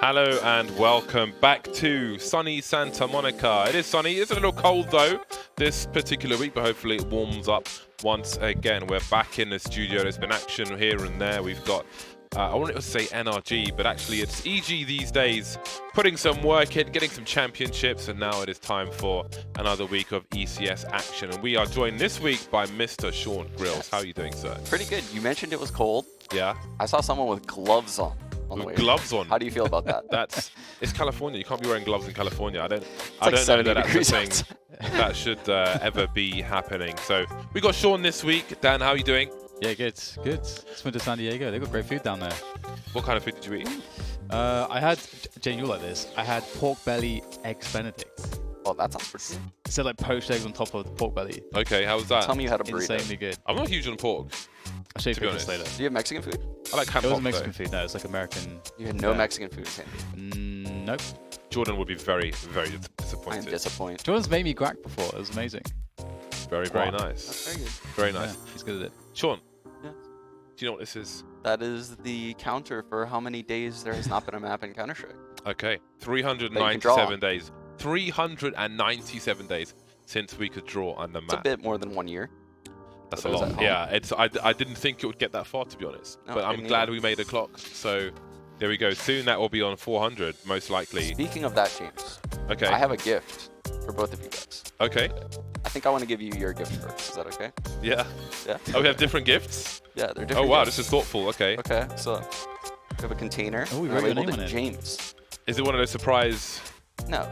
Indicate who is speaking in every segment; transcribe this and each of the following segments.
Speaker 1: Hello and welcome back to sunny Santa Monica. It is sunny, it's a little cold though this particular week, but hopefully it warms up once again. We're back in the studio. There's been action here and there. We've got, I wanted to say NRG, but actually it's EG these days, putting some work in, getting some championships, and now it is time for another week of ECS action. And we are joined this week by Mr. Sean Grills. How are you doing, sir?
Speaker 2: Pretty good. You mentioned it was cold.
Speaker 1: Yeah.
Speaker 2: I saw someone with gloves on.
Speaker 1: With gloves on.
Speaker 2: How do you feel about that?
Speaker 1: It's California. You can't be wearing gloves in California. I don't
Speaker 2: like
Speaker 1: know that that's a thing that should ever be happening. So we got Sean this week. Dan, how are you doing?
Speaker 3: Yeah, good. Just went to San Diego. They've got great food down there.
Speaker 1: What kind of food did you eat?
Speaker 3: I had, Jane, you like this. I had pork belly eggs Benedict.
Speaker 2: Oh, that sounds pretty good.
Speaker 3: So like poached eggs on top of the pork belly.
Speaker 1: Okay, how was that?
Speaker 2: Tell me you had a burrito.
Speaker 3: Insanely good.
Speaker 1: I'm not huge on pork.
Speaker 3: I'll show you
Speaker 1: To be
Speaker 3: pictures later.
Speaker 2: Do you have Mexican food?
Speaker 1: I like ham
Speaker 3: It
Speaker 1: hock,
Speaker 3: wasn't Mexican
Speaker 1: though.
Speaker 3: food. No, it's like American.
Speaker 2: You had no Mexican food, Sandy.
Speaker 3: Nope.
Speaker 1: Jordan would be very, very
Speaker 2: I am
Speaker 1: disappointed.
Speaker 2: disappointed.
Speaker 3: Jordan's made me guac before. It was amazing.
Speaker 1: Very, very nice.
Speaker 2: That's very good.
Speaker 1: Very nice.
Speaker 3: Yeah, he's good at it.
Speaker 1: Sean,
Speaker 2: Yes.
Speaker 1: do you know what this is?
Speaker 2: That is the counter for how many days there has not been a map in Counter-Strike.
Speaker 1: Okay,
Speaker 2: That
Speaker 1: 397 days. 397 days since we could draw on the
Speaker 2: It's a
Speaker 1: map.
Speaker 2: bit more than 1 year.
Speaker 1: That's
Speaker 2: For
Speaker 1: a
Speaker 2: those
Speaker 1: lot.
Speaker 2: at home.
Speaker 1: Yeah, I didn't think it would get that far, to be honest.
Speaker 2: No,
Speaker 1: But
Speaker 2: I
Speaker 1: I'm
Speaker 2: didn't
Speaker 1: glad
Speaker 2: either.
Speaker 1: we made a clock. So there we go. Soon that will be on 400, most likely.
Speaker 2: Speaking of that, James,
Speaker 1: Okay.
Speaker 2: I have a gift for both of you guys.
Speaker 1: Okay.
Speaker 2: I think I want to give you your gift first. Is that okay?
Speaker 1: Yeah.
Speaker 2: Yeah.
Speaker 1: Oh, we have different gifts?
Speaker 2: Yeah, they're
Speaker 1: Oh,
Speaker 2: different.
Speaker 1: wow.
Speaker 2: gifts.
Speaker 1: This is thoughtful. Okay.
Speaker 2: Okay, so we have a container.
Speaker 3: Oh, we
Speaker 2: and I
Speaker 3: wrote your
Speaker 2: labeled
Speaker 3: name
Speaker 2: it
Speaker 3: on it.
Speaker 2: James.
Speaker 1: Is it one of those surprise?
Speaker 2: No,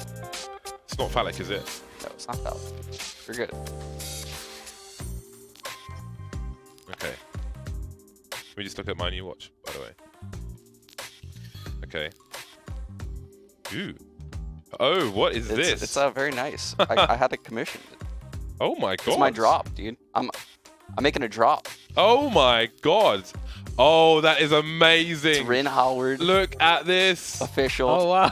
Speaker 1: It's not phallic, is it?
Speaker 2: no, it's not valid. You're good.
Speaker 1: Okay. Let me just look at my new watch, by the way. Okay. Ooh. Oh, what is this?
Speaker 2: It's very nice. I had it commissioned.
Speaker 1: Oh my god.
Speaker 2: It's my drop, dude. I'm making a drop.
Speaker 1: Oh my god. Oh, that is
Speaker 2: It's
Speaker 1: amazing.
Speaker 2: Rin Howard
Speaker 1: Look at this.
Speaker 2: official.
Speaker 3: Oh, wow.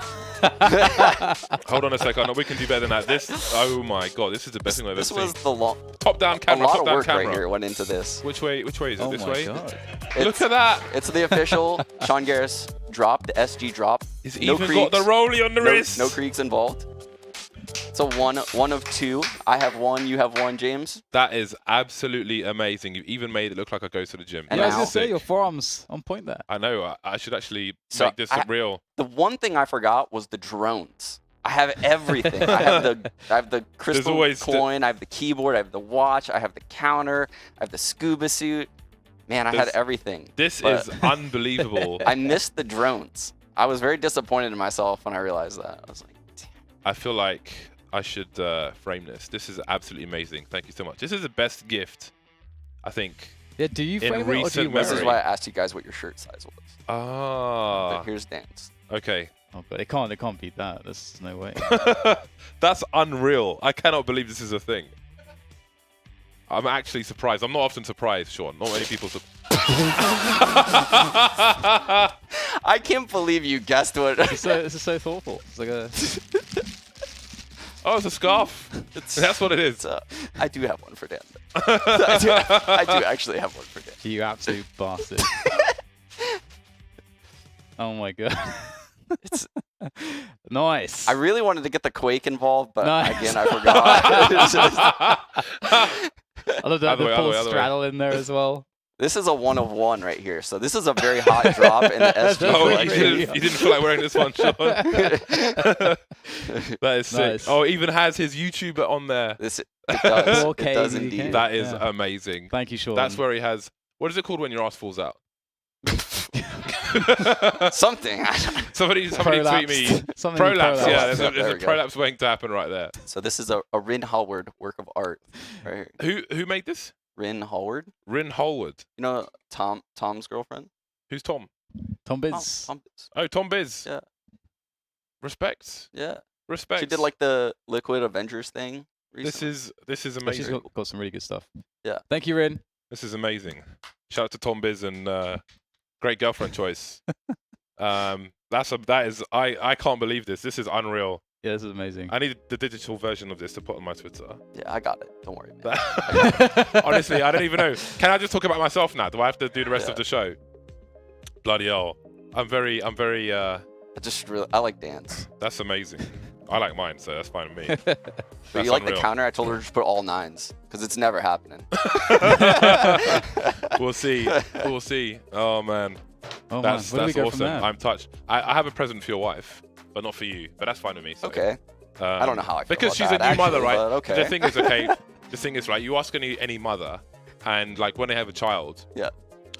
Speaker 1: Hold on a second. No, we can do better than that. This. Oh my god. This is the best thing I've ever
Speaker 2: This was
Speaker 1: seen.
Speaker 2: the long.
Speaker 1: Top down
Speaker 2: A
Speaker 1: camera.
Speaker 2: lot
Speaker 1: Top
Speaker 2: of
Speaker 1: down
Speaker 2: work
Speaker 1: camera.
Speaker 2: right here went into this.
Speaker 1: Which way? Which way is it?
Speaker 3: Oh
Speaker 1: This
Speaker 3: my
Speaker 1: way.
Speaker 3: God.
Speaker 1: Look at that.
Speaker 2: It's the official Sean Garris drop, the SG drop.
Speaker 1: He's
Speaker 2: No
Speaker 1: even got the
Speaker 2: creeks.
Speaker 1: rollie on the wrist.
Speaker 2: No creeks involved. It's a one of two. I have one. You have one, James.
Speaker 1: That is absolutely amazing. You even made it look like I go to the gym.
Speaker 2: And
Speaker 3: Yeah, I was
Speaker 2: now-
Speaker 3: going to say,
Speaker 1: Sick.
Speaker 3: your forearms on point there.
Speaker 1: I know. I should actually
Speaker 2: So
Speaker 1: make this real.
Speaker 2: The one thing I forgot was the drones. I have everything. I have the crystal
Speaker 1: always the-
Speaker 2: coin. I have the keyboard. I have the watch. I have the counter. I have the scuba suit. Man, I had
Speaker 1: This-
Speaker 2: everything.
Speaker 1: This
Speaker 2: but
Speaker 1: is unbelievable.
Speaker 2: I missed the drones. I was very disappointed in myself when I realized that. I was like, damn.
Speaker 1: I feel like I should frame this. This is absolutely amazing. Thank you so much. This is the best gift, I think.
Speaker 3: Yeah, do you
Speaker 1: In
Speaker 3: frame it or do you
Speaker 1: recent
Speaker 3: wear
Speaker 2: This is
Speaker 3: it?
Speaker 1: memory.
Speaker 2: why I asked you guys what your shirt size was.
Speaker 1: Ah.
Speaker 2: But here's Dan's.
Speaker 1: Okay.
Speaker 3: Oh, but they can't beat that. There's no way.
Speaker 1: That's unreal. I cannot believe this is a thing. I'm actually surprised. I'm not often surprised, Sean. Not many people.
Speaker 2: I can't believe you guessed what.
Speaker 3: This is so thoughtful. It's like a...
Speaker 1: Oh, it's a scarf. That's what it is.
Speaker 2: I do have one for Dan. I do actually have one for Dan.
Speaker 3: You absolute bastard. Oh my god.
Speaker 2: It's,
Speaker 3: Nice.
Speaker 2: I really wanted to get the Quake involved, but
Speaker 3: Nice.
Speaker 2: again, I forgot. It's just-
Speaker 3: I love that
Speaker 1: Other way,
Speaker 3: the
Speaker 1: other
Speaker 3: full
Speaker 1: way, other way.
Speaker 3: straddle in there as well.
Speaker 2: this is a 1 of 1 right here. So this is a very hot drop in the SG
Speaker 1: Oh,
Speaker 2: collection.
Speaker 1: you didn't feel like wearing this one, Sean. That is sick.
Speaker 3: Nice.
Speaker 1: Oh, it even has his YouTuber on there.
Speaker 2: It does.
Speaker 3: 4K
Speaker 2: It does
Speaker 3: in the
Speaker 2: indeed.
Speaker 3: UK.
Speaker 1: That is
Speaker 3: Yeah.
Speaker 1: amazing.
Speaker 3: Thank you, Sean.
Speaker 1: That's where he has. What is it called when your ass falls out?
Speaker 2: Something.
Speaker 1: Somebody tweet me.
Speaker 3: Something
Speaker 1: Prolapse, yeah.
Speaker 2: Prolapse.
Speaker 1: There's
Speaker 2: Yeah,
Speaker 1: a
Speaker 2: there we go.
Speaker 1: prolapse waiting to happen right there.
Speaker 2: So this is a Rin Howard work of art. Right here.
Speaker 1: Who made this?
Speaker 2: Rin Howard.
Speaker 1: Rin Holwood.
Speaker 2: You know Tom's girlfriend?
Speaker 1: Who's Tom?
Speaker 3: Tom
Speaker 2: Tom,
Speaker 3: Biz.
Speaker 2: Tom Biz.
Speaker 1: Oh, Tom Biz.
Speaker 2: Yeah.
Speaker 1: Respect.
Speaker 2: Yeah.
Speaker 1: Respect.
Speaker 2: She did like the Liquid Avengers thing
Speaker 1: This
Speaker 2: recently.
Speaker 1: is
Speaker 3: She's
Speaker 1: amazing.
Speaker 3: got some really good stuff.
Speaker 2: Yeah.
Speaker 3: Thank you, Rin.
Speaker 1: This is amazing. Shout out to Tom Biz and great girlfriend choice. That is I can't believe this. This is unreal.
Speaker 3: Yeah, this is amazing.
Speaker 1: I need the digital version of this to put on my Twitter.
Speaker 2: Yeah, I got it. Don't worry, man.
Speaker 1: Honestly, I don't even know. Can I just talk about myself now? Do I have to do the rest
Speaker 2: Yeah.
Speaker 1: of the show? Bloody hell. I'm very
Speaker 2: I like dance.
Speaker 1: That's amazing. I like mine, so that's fine with me.
Speaker 2: But you like the counter? I told her to just put all 9s because it's never happening.
Speaker 1: We'll see. We'll see. Oh man.
Speaker 3: Oh,
Speaker 1: That's
Speaker 3: man. Where do we go from
Speaker 1: awesome.
Speaker 3: there?
Speaker 1: I'm touched. I have a present for your wife, but not for you. But that's fine with me. So.
Speaker 2: Okay. I don't know how I feel
Speaker 1: because
Speaker 2: about
Speaker 1: she's
Speaker 2: that,
Speaker 1: a new mother,
Speaker 2: actually,
Speaker 1: right?
Speaker 2: but okay.
Speaker 1: The thing is, okay. The thing is, right? You ask any mother, and like when they have a child,
Speaker 2: Yeah.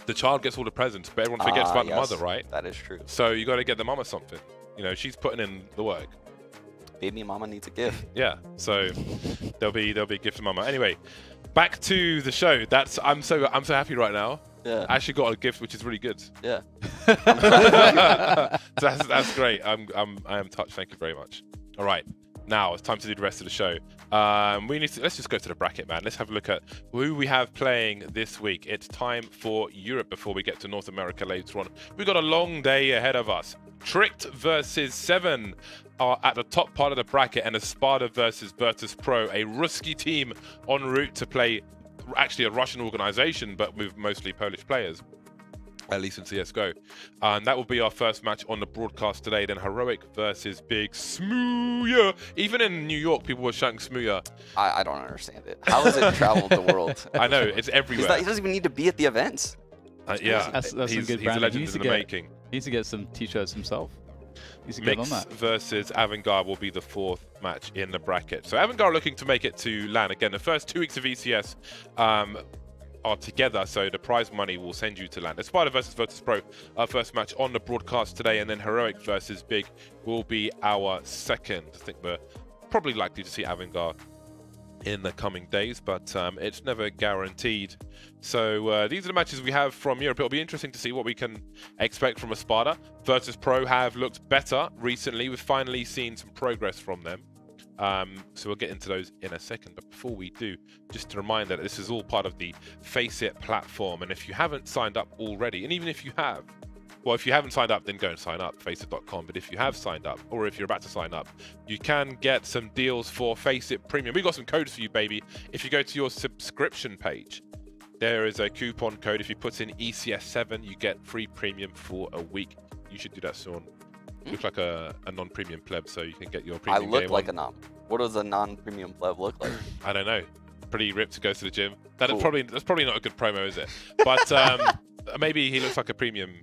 Speaker 1: the child gets all the presents, but everyone forgets about the
Speaker 2: Yes,
Speaker 1: mother, right?
Speaker 2: That is true.
Speaker 1: So you got to get the mama something. You know, she's putting in the work.
Speaker 2: Baby mama needs a gift.
Speaker 1: Yeah. So there'll be a gift to mama. Anyway, back to the show. I'm so happy right now.
Speaker 2: Yeah.
Speaker 1: I actually got a gift which is really good.
Speaker 2: Yeah.
Speaker 1: That's great. I am touched. Thank you very much. All right. Now it's time to do the rest of the show. Let's just go to the bracket, man. Let's have a look at who we have playing this week. It's time for Europe before we get to North America later on. We've got a long day ahead of us. Tricked versus 7 are at the top part of the bracket, and Espada versus Virtus.Pro, a Ruski team en route to play actually a Russian organization, but with mostly Polish players, at least in CSGO. And that will be our first match on the broadcast today. Then Heroic versus Big Smooya. Even in New York, people were shouting Smooya.
Speaker 2: I don't understand it. How has it traveled the world?
Speaker 1: I know, it's everywhere.
Speaker 2: He doesn't even need to be at the events.
Speaker 1: Yeah,
Speaker 3: That's some
Speaker 1: he's
Speaker 3: good
Speaker 1: a
Speaker 3: branding.
Speaker 1: legend in the making.
Speaker 3: He needs to get some t-shirts himself. He needs to get on
Speaker 1: Mix
Speaker 3: that.
Speaker 1: versus Avangard will be the 4th match in the bracket. So Avangard looking to make it to LAN. Again, the first 2 weeks of ECS are together, so the prize money will send you to LAN. Espada versus Virtus.Pro, our first match on the broadcast today, and then Heroic versus Big will be our second. I think we're probably likely to see Avangard in the coming days, but it's never guaranteed. So these are the matches we have from Europe. It'll be interesting to see what we can expect from Espada. Virtus.Pro have looked better recently. We've finally seen some progress from them. So we'll get into those in a second. But before we do, just a reminder that this is all part of the FACEIT platform. And if you haven't signed up already, and even if you have, well, if you haven't signed up, then go and sign up, FACEIT.com. But if you have signed up, or if you're about to sign up, you can get some deals for FACEIT Premium. We've got some codes for you, baby. If you go to your subscription page, there is a coupon code. If you put in ECS7, you get free premium for a week. You should do that, Sean. You look like a non-premium pleb, so you can get your premium.
Speaker 2: I look like a non. What does a non-premium pleb look like?
Speaker 1: I don't know. Pretty ripped to go to the gym. That's
Speaker 2: Cool.
Speaker 1: probably not a good promo, is it? But maybe he looks like a premium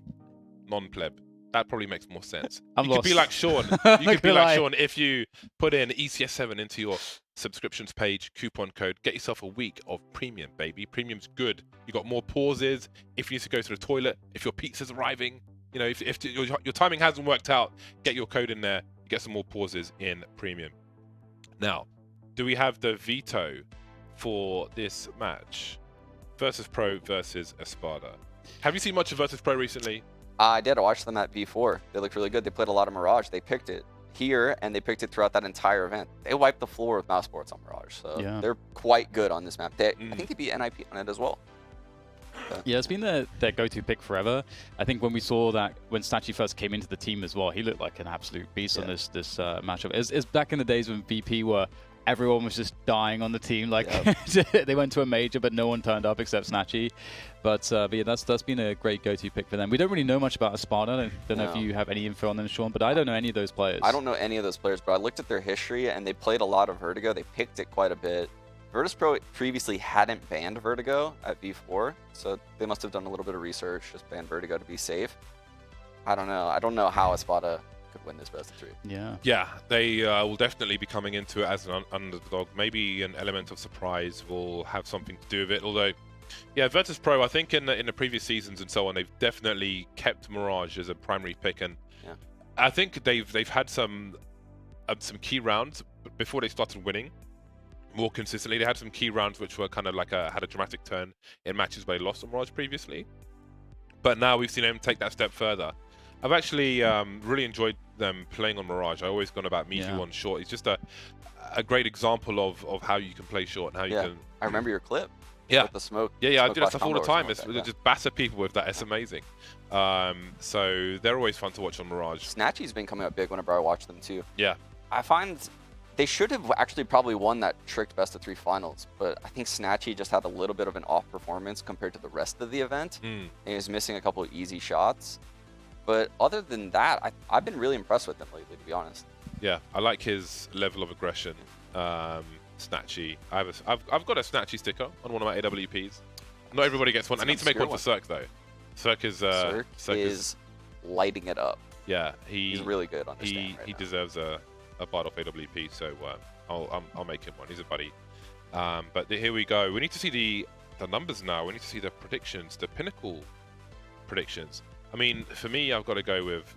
Speaker 1: non-pleb. That probably makes more sense.
Speaker 3: I'm
Speaker 1: you could be
Speaker 3: lost.
Speaker 1: like Sean. You could be like Sean if you put in ECS7 into your subscriptions page, coupon code, get yourself a week of premium, baby. Premium's good. You got more pauses. If you need to go to the toilet, if your pizza's arriving, you know, if your timing hasn't worked out, get your code in there. You get some more pauses in premium. Now, do we have the veto for this match? Virtus.Pro versus Espada. Have you seen much of Virtus.Pro recently?
Speaker 2: I did. I watched them at V4. They looked really good. They played a lot of Mirage. They picked it here, and they picked it throughout that entire event. They wiped the floor with mouse sports on Mirage, so
Speaker 3: Yeah.
Speaker 2: they're quite good on this map. I think they beat NIP on it as well.
Speaker 3: Yeah, it's been their go-to pick forever. I think when we saw that, when Snatchy first came into the team as well, he looked like an absolute beast on this matchup. It's back in the days when VP were everyone was just dying on the team. Like they went to a major, but no one turned up except Snatchy. But yeah, that's been a great go-to pick for them. We don't really know much about Espada. I don't know if you have any info on them, Sean, but I don't know any of those players.
Speaker 2: I don't know any of those players, but I looked at their history, and they played a lot of Vertigo. They picked it quite a bit. Virtus.Pro previously hadn't banned Vertigo at V4, so they must have done a little bit of research, just banned Vertigo to be safe. I don't know. I don't know how Espada could win this best of 3.
Speaker 3: Yeah.
Speaker 1: Yeah, they will definitely be coming into it as an underdog. Maybe an element of surprise will have something to do with it. Although, yeah, Virtus.Pro, I think in the previous seasons and so on, they've definitely kept Mirage as a primary pick, and I think they've had some key rounds before they started winning more consistently. They had some key rounds which were kind of like had a dramatic turn in matches where they lost on Mirage previously, but now we've seen them take that step further. I've actually really enjoyed them playing on Mirage. I always gone about Miju on short. It's just a great example of how you can play short and how you can.
Speaker 2: I remember your clip.
Speaker 1: Yeah.
Speaker 2: With the smoke.
Speaker 1: Yeah, I
Speaker 2: smoke
Speaker 1: do that stuff all the
Speaker 2: combo or
Speaker 1: time.
Speaker 2: something like that,
Speaker 1: Just batter people with that. It's amazing. So they're always fun to watch on Mirage.
Speaker 2: Snatchy's been coming up big whenever I watch them too.
Speaker 1: Yeah.
Speaker 2: I find they should have actually probably won that tricked best of 3 finals, but I think Snatchy just had a little bit of an off performance compared to the rest of the event. And he was missing a couple of easy shots. But other than that, I've been really impressed with him lately, to be honest.
Speaker 1: Yeah, I like his level of aggression. Snatchy. I've got a Snatchy sticker on one of my AWPs. Not everybody gets one. I need to make one for Cirque though. Cirque is
Speaker 2: lighting it up.
Speaker 1: Yeah,
Speaker 2: he's really good on this game right
Speaker 1: he
Speaker 2: now.
Speaker 1: deserves a bite off AWP. So I'll make him one. He's a buddy. But here we go. We need to see the numbers now. We need to see the predictions, the pinnacle predictions. I mean, for me, I've got to go with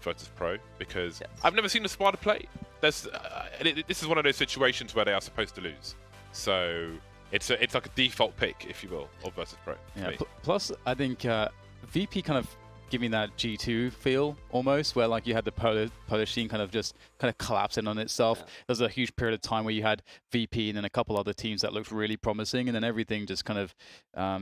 Speaker 1: Virtus.Pro because I've never seen Espada play. This is one of those situations where they are supposed to lose. So it's like a default pick, if you will, of Virtus.Pro.
Speaker 3: Yeah. Plus, I think VP kind of giving that G2 feel almost, where like you had the Polish scene kind of collapsing on itself. Yeah. There was a huge period of time where you had VP and then a couple other teams that looked really promising, and then everything just kind of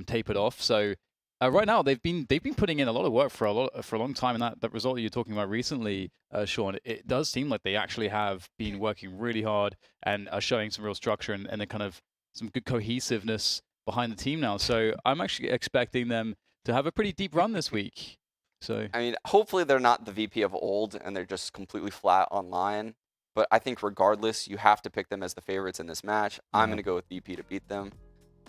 Speaker 3: tapered off. So right now they've been putting in a lot of work for a long time, and that result that you're talking about recently, Sean, it does seem like they actually have been working really hard and are showing some real structure and a kind of some good cohesiveness behind the team now. So I'm actually expecting them to have a pretty deep run this week. So
Speaker 2: I mean, hopefully they're not the VP of old and they're just completely flat online. But I think regardless, you have to pick them as the favorites in this match. I'm going to go with VP to beat them.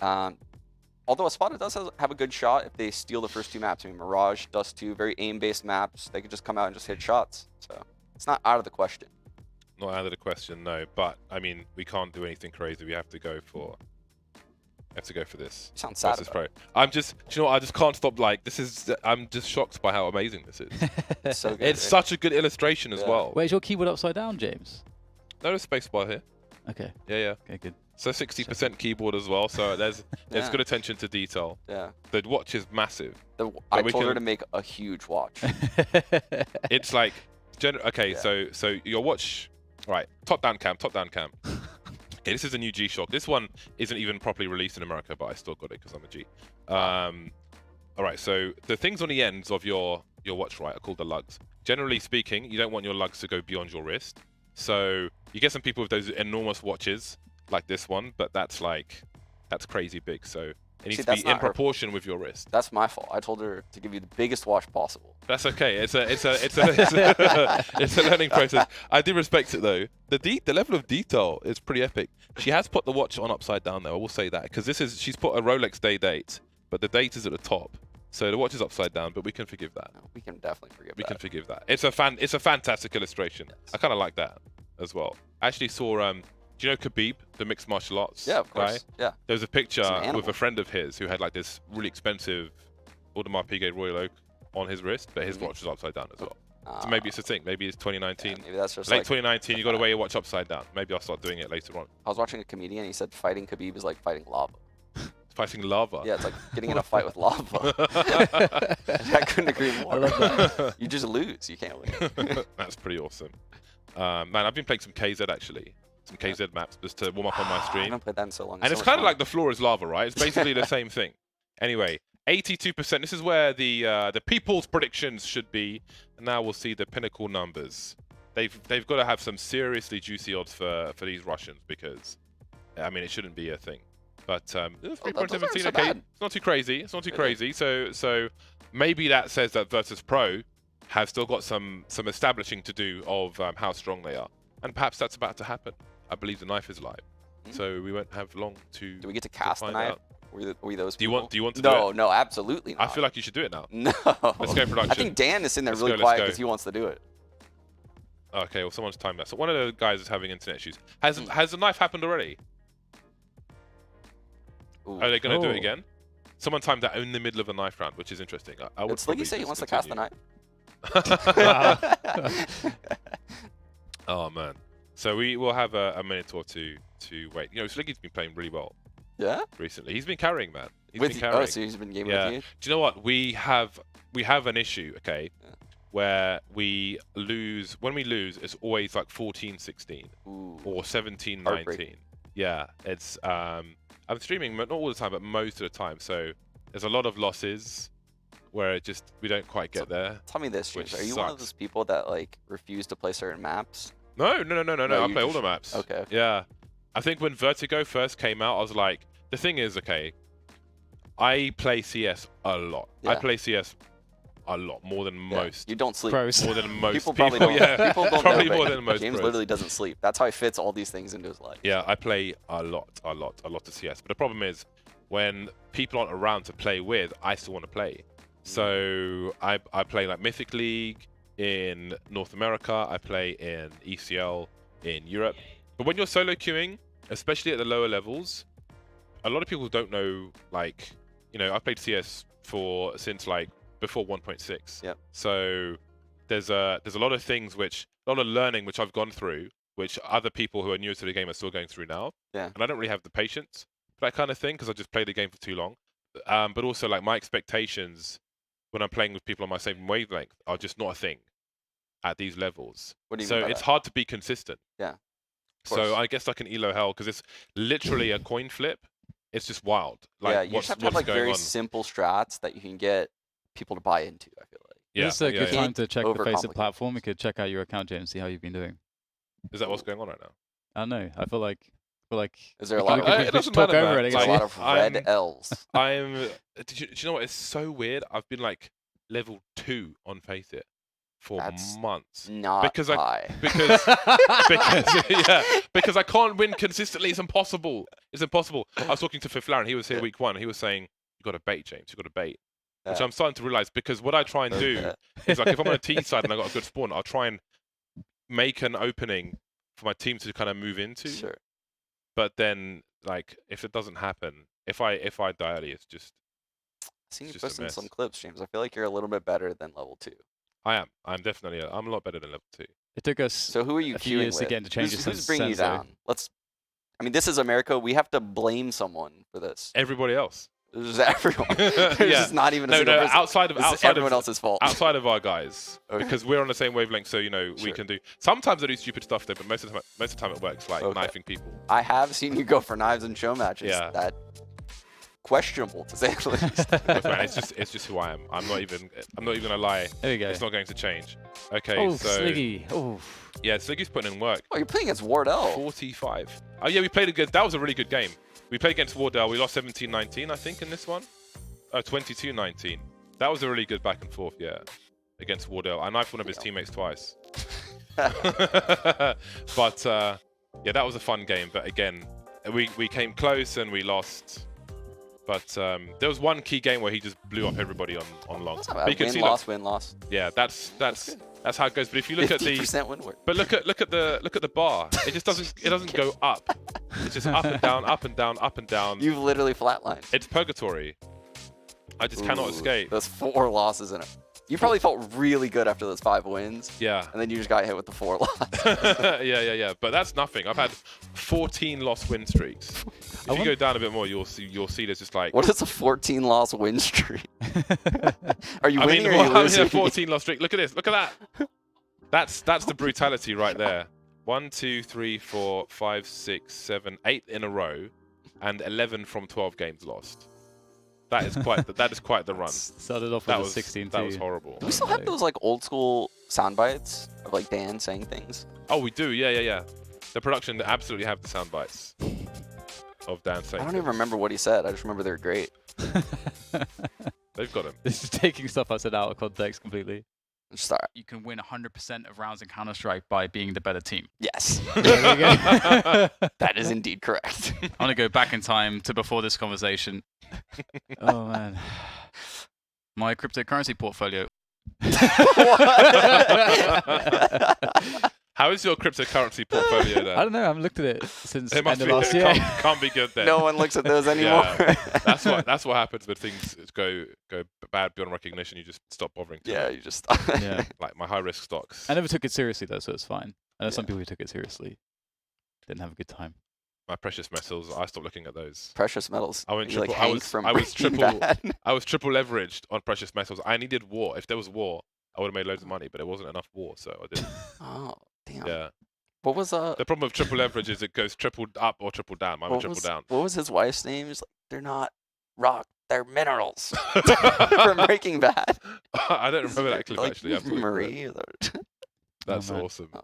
Speaker 2: Although Espada does have a good shot if they steal the first two maps. I mean, Mirage, Dust 2, very aim-based maps. They could just come out and just hit shots. So it's not out of the question.
Speaker 1: Not out of the question, no. But I mean, we can't do anything crazy. We have to go for this.
Speaker 2: You sound sad
Speaker 1: Versus Pro. I'm just, do you know what? I just can't stop. Like, I'm just shocked by how amazing this is.
Speaker 2: It's so good.
Speaker 1: It's such a good illustration as well.
Speaker 3: Where's your keyboard upside down, James?
Speaker 1: No, there's spacebar here.
Speaker 3: Okay.
Speaker 1: Yeah.
Speaker 3: Okay, good.
Speaker 1: So 60% keyboard as well. So there's good attention to detail.
Speaker 2: Yeah.
Speaker 1: The watch is massive.
Speaker 2: I told her to make a huge watch.
Speaker 1: It's like, okay, so your watch, right? Top down cam. Okay, this is a new G-Shock. This one isn't even properly released in America, but I still got it because I'm a G. All right, so the things on the ends of your watch, right, are called the lugs. Generally speaking, you don't want your lugs to go beyond your wrist. So you get some people with those enormous watches, like this one, but that's crazy big. So it needs to be in proportion with your wrist.
Speaker 2: That's my fault. I told her to give you the biggest watch possible. That's
Speaker 1: okay. It's a learning process. I do respect it though. The level of detail is pretty epic. She has put the watch on upside down though. I will say that because she's put a Rolex day date, but the date is at the top. So the watch is upside down, but we can forgive that.
Speaker 2: No, we can definitely forgive that.
Speaker 1: We can forgive that. It's a fantastic illustration. Yes. I kind of like that as well. I actually saw do you know Khabib, the mixed martial arts guy?
Speaker 2: Yeah.
Speaker 1: There was a picture with a friend of his who had like this really expensive Audemars Piguet Royal Oak on his wrist, but his watch was upside down as well. So maybe it's a thing. Maybe it's 2019.
Speaker 2: Yeah, maybe that's just
Speaker 1: late 2019. You got to wear your watch upside down. Maybe I'll start doing it later on.
Speaker 2: I was watching a comedian. He said fighting Khabib is like fighting lava.
Speaker 1: Fighting lava.
Speaker 2: Yeah, it's like getting in a fight with lava. I couldn't agree more.
Speaker 3: I love that.
Speaker 2: You just lose. You can't win.
Speaker 1: That's pretty awesome. Man, I've been playing some KZ actually. Some KZ maps just to warm up on my stream.
Speaker 2: I haven't played that in so long.
Speaker 1: And it's kind of like the floor is lava, right? It's basically the same thing. Anyway, 82%. This is where the people's predictions should be. And now we'll see the pinnacle numbers. They've got to have some seriously juicy odds for these Russians because, I mean, it shouldn't be a thing. But 3.17, okay, it's not too crazy. It's not too crazy. So maybe that says that Virtus.Pro have still got some establishing to do of how strong they are, and perhaps that's about to happen. I believe the knife is live, so we won't have long to.
Speaker 2: Do we get to cast the knife? Are we those
Speaker 1: people? Do you want to?
Speaker 2: No, no, absolutely not.
Speaker 1: I feel like you should do it now.
Speaker 2: No.
Speaker 1: Let's go production.
Speaker 2: I think Dan is in there really quiet because he wants to do it.
Speaker 1: Okay, well, someone's timed that. So one of the guys is having internet issues. Has the knife happened already? Ooh. Are they going to do it again? Someone timed that in the middle of the knife round, which is interesting. I would
Speaker 2: Sliggy say he wants to cast the knife.
Speaker 1: Oh man. So we will have a minute or two to wait. You know, Sliggy's been playing really well.
Speaker 2: Yeah.
Speaker 1: Recently, he's been carrying, man. He's
Speaker 2: been
Speaker 1: carrying.
Speaker 2: Oh, so he's been gaming with you.
Speaker 1: Do you know what? We have an issue, okay, where we lose. When we lose, it's always like 14-16 or 17-19. Yeah, it's I'm streaming not all the time, but most of the time. So there's a lot of losses where we don't quite get there.
Speaker 2: Tell me this, James. Are you one of those people that like refuse to play certain maps?
Speaker 1: No. I play all the maps.
Speaker 2: Okay.
Speaker 1: Yeah. I think when Vertigo first came out, I was like, the thing is, okay, I play CS a lot. Yeah. I play CS a lot, more than most.
Speaker 2: You don't sleep.
Speaker 3: Pros.
Speaker 1: More than most
Speaker 2: People probably don't.
Speaker 1: Yeah,
Speaker 2: People don't
Speaker 1: probably
Speaker 2: know,
Speaker 1: more
Speaker 2: but
Speaker 1: than most
Speaker 2: James
Speaker 1: pros.
Speaker 2: literally doesn't sleep. That's how he fits all these things into his life.
Speaker 1: Yeah, I play a lot of CS. But the problem is, when people aren't around to play with, I still want to play. So I play like Mythic League in North America. I play in ECL in Europe. But when you're solo queuing, especially at the lower levels, a lot of people don't know, like, you know, I've played CS since like before 1.6.
Speaker 2: Yep.
Speaker 1: So there's a lot of things a lot of learning which I've gone through, which other people who are newer to the game are still going through now.
Speaker 2: Yeah.
Speaker 1: And I don't really have the patience for that kind of thing because I just played the game for too long. But also, like, my expectations when I'm playing with people on my same wavelength are just not a thing at these levels.
Speaker 2: What do you
Speaker 1: so
Speaker 2: mean by
Speaker 1: it's
Speaker 2: that?
Speaker 1: hard to be consistent.
Speaker 2: Yeah.
Speaker 1: So I guess like an elo hell, because it's literally a coin flip. It's just wild. Like,
Speaker 2: yeah, you just have to have like very
Speaker 1: on.
Speaker 2: simple strats that you can get people to buy into, I feel like.
Speaker 1: Yeah,
Speaker 3: This is a good
Speaker 1: yeah.
Speaker 3: time to check the FACEIT
Speaker 2: Overcomplicate.
Speaker 3: platform. We could check out your account, James, see how you've been doing.
Speaker 1: Is that what's going on right now?
Speaker 3: I don't know. I feel like
Speaker 2: Is there a
Speaker 3: we
Speaker 2: lot
Speaker 3: can-
Speaker 2: of
Speaker 3: we
Speaker 1: it
Speaker 3: can
Speaker 1: doesn't
Speaker 3: talk
Speaker 1: matter,
Speaker 3: over
Speaker 1: man.
Speaker 3: it, I
Speaker 2: there's
Speaker 3: guess.
Speaker 2: a lot of red
Speaker 1: I'm-
Speaker 2: L's?
Speaker 1: Do you know what? It's so weird. I've been like level 2 on FACEIT for
Speaker 2: That's
Speaker 1: months.
Speaker 2: Not
Speaker 1: Because
Speaker 2: high.
Speaker 1: because I can't win consistently. It's impossible. It's impossible. I was talking to Fiflaren. He was here week 1. He was saying, "You got to bait, James. You got to bait." Which
Speaker 2: Yeah.
Speaker 1: I'm starting to realize, because what I try and do is, like, if I'm on a T side and I got a good spawn, I'll try and make an opening for my team to kind of move into.
Speaker 2: Sure.
Speaker 1: But then, like, if it doesn't happen, if I die early, it's just
Speaker 2: I've seen you
Speaker 1: It's just a
Speaker 2: posting some
Speaker 1: mess.
Speaker 2: clips, James. I feel like you're a little bit better than level 2.
Speaker 1: I'm definitely I'm a lot better than level 2.
Speaker 3: it took us
Speaker 2: So who are you
Speaker 3: a few
Speaker 2: queuing
Speaker 3: years to
Speaker 2: with?
Speaker 3: get into changes
Speaker 2: Who's
Speaker 3: since
Speaker 2: bringing you
Speaker 3: Sensei.
Speaker 2: down? I mean, this is America. We have to blame someone for this.
Speaker 1: Everybody else.
Speaker 2: This is everyone. There's
Speaker 1: Yeah.
Speaker 2: just not even a
Speaker 1: No,
Speaker 2: single
Speaker 1: no,
Speaker 2: person.
Speaker 1: outside
Speaker 2: This is
Speaker 1: of
Speaker 2: everyone else's fault.
Speaker 1: outside of our guys,
Speaker 2: Okay.
Speaker 1: because we're on the same wavelength, so, you know, we
Speaker 2: Sure.
Speaker 1: can do. Sometimes I do stupid stuff though, but most of the time it works, like
Speaker 2: Okay.
Speaker 1: knifing people.
Speaker 2: I have seen you go for knives in show matches.
Speaker 1: Yeah.
Speaker 2: That questionable to say the least.
Speaker 1: Look, man, it's just who I am. I'm not even gonna lie.
Speaker 3: There we go.
Speaker 1: It's not going to change. Okay,
Speaker 3: Oh,
Speaker 1: so
Speaker 3: Sliggy. Oh,
Speaker 1: yeah, Sliggy's putting in work.
Speaker 2: Oh, you're playing against Wardell.
Speaker 1: 45. Oh yeah, we played against. That was a really good game. We played against Wardell. We lost 17-19, I think, in this one. 22-19. That was a really good back and forth, yeah, against Wardell. I knifed one of his teammates twice. But yeah, that was a fun game. But again, we came close and we lost. But there was one key game where he just blew up everybody on long.
Speaker 2: That's not
Speaker 1: But you
Speaker 2: bad.
Speaker 1: can
Speaker 2: Win,
Speaker 1: see
Speaker 2: loss, win, loss.
Speaker 1: yeah, that's how it goes. But if you look at the
Speaker 2: 50% win rate.
Speaker 1: but look at the bar. It just doesn't go up. It's just up and down, up and down, up and down.
Speaker 2: You've literally flatlined.
Speaker 1: It's purgatory. I just cannot
Speaker 2: Ooh,
Speaker 1: escape.
Speaker 2: Those 4 losses in it. You probably felt really good after those 5 wins,
Speaker 1: Yeah.
Speaker 2: and then you just got hit with the 4 losses.
Speaker 1: yeah. But that's nothing. I've had 14 lost win streaks. If you go down a bit more, you'll see there's just like.
Speaker 2: What is a 14-loss win streak? Are you
Speaker 1: I
Speaker 2: winning
Speaker 1: mean,
Speaker 2: or are you
Speaker 1: a
Speaker 2: losing?
Speaker 1: 14 lost streak. Look at this. Look at that. That's the brutality right there. 1, 2, 3, 4, 5, 6, 7, 8 in a row, and 11 from 12 games lost. That is quite the run.
Speaker 3: started off with
Speaker 1: That
Speaker 3: a
Speaker 1: was
Speaker 3: 16
Speaker 1: that was horrible.
Speaker 2: Do we still have those like old school sound bites of like Dan saying things?
Speaker 1: Oh, we do. Yeah. The production absolutely have the sound bites of Dan saying.
Speaker 2: I don't even remember what he said. I just remember they're great.
Speaker 1: They've got him.
Speaker 3: This is taking stuff I said out of context completely.
Speaker 2: Just start.
Speaker 3: You can win 100% of rounds in Counter-Strike by being the better team.
Speaker 2: Yes,
Speaker 3: There we go.
Speaker 2: that is indeed correct.
Speaker 3: I want to go back in time to before this conversation. Oh, man. My cryptocurrency portfolio.
Speaker 1: How is your cryptocurrency portfolio then?
Speaker 3: I don't know. I haven't looked at it since
Speaker 1: It
Speaker 3: end
Speaker 1: must
Speaker 3: of
Speaker 1: be.
Speaker 3: last
Speaker 1: It
Speaker 3: year.
Speaker 1: can't be good then.
Speaker 2: No one looks at those anymore.
Speaker 1: Yeah. That's what happens when things go bad beyond recognition. You just stop bothering. To
Speaker 2: Yeah,
Speaker 1: it.
Speaker 2: you just.
Speaker 3: Yeah.
Speaker 1: Like my high risk stocks.
Speaker 3: I never took it seriously, though, so it's fine. I know some
Speaker 2: Yeah.
Speaker 3: people who took it seriously didn't have a good time.
Speaker 1: My precious metals. I stopped looking at those.
Speaker 2: Precious metals.
Speaker 1: I went
Speaker 2: You like
Speaker 1: triple.
Speaker 2: Hank from
Speaker 1: I was
Speaker 2: Breaking
Speaker 1: triple.
Speaker 2: Bad.
Speaker 1: I was triple leveraged on precious metals. I needed war. If there was war, I would have made loads of money, but there wasn't enough war, so I didn't.
Speaker 2: Oh damn.
Speaker 1: Yeah.
Speaker 2: What was
Speaker 1: The problem with triple leverage is it goes triple up or triple down. Mine was triple down.
Speaker 2: What was his wife's name? He's like, they're not rock, they're minerals. From Breaking Bad.
Speaker 1: I don't remember that clip
Speaker 2: Like,
Speaker 1: actually. Absolutely.
Speaker 2: Marie. Or the-
Speaker 1: That's
Speaker 3: Oh, man.
Speaker 1: awesome.
Speaker 2: I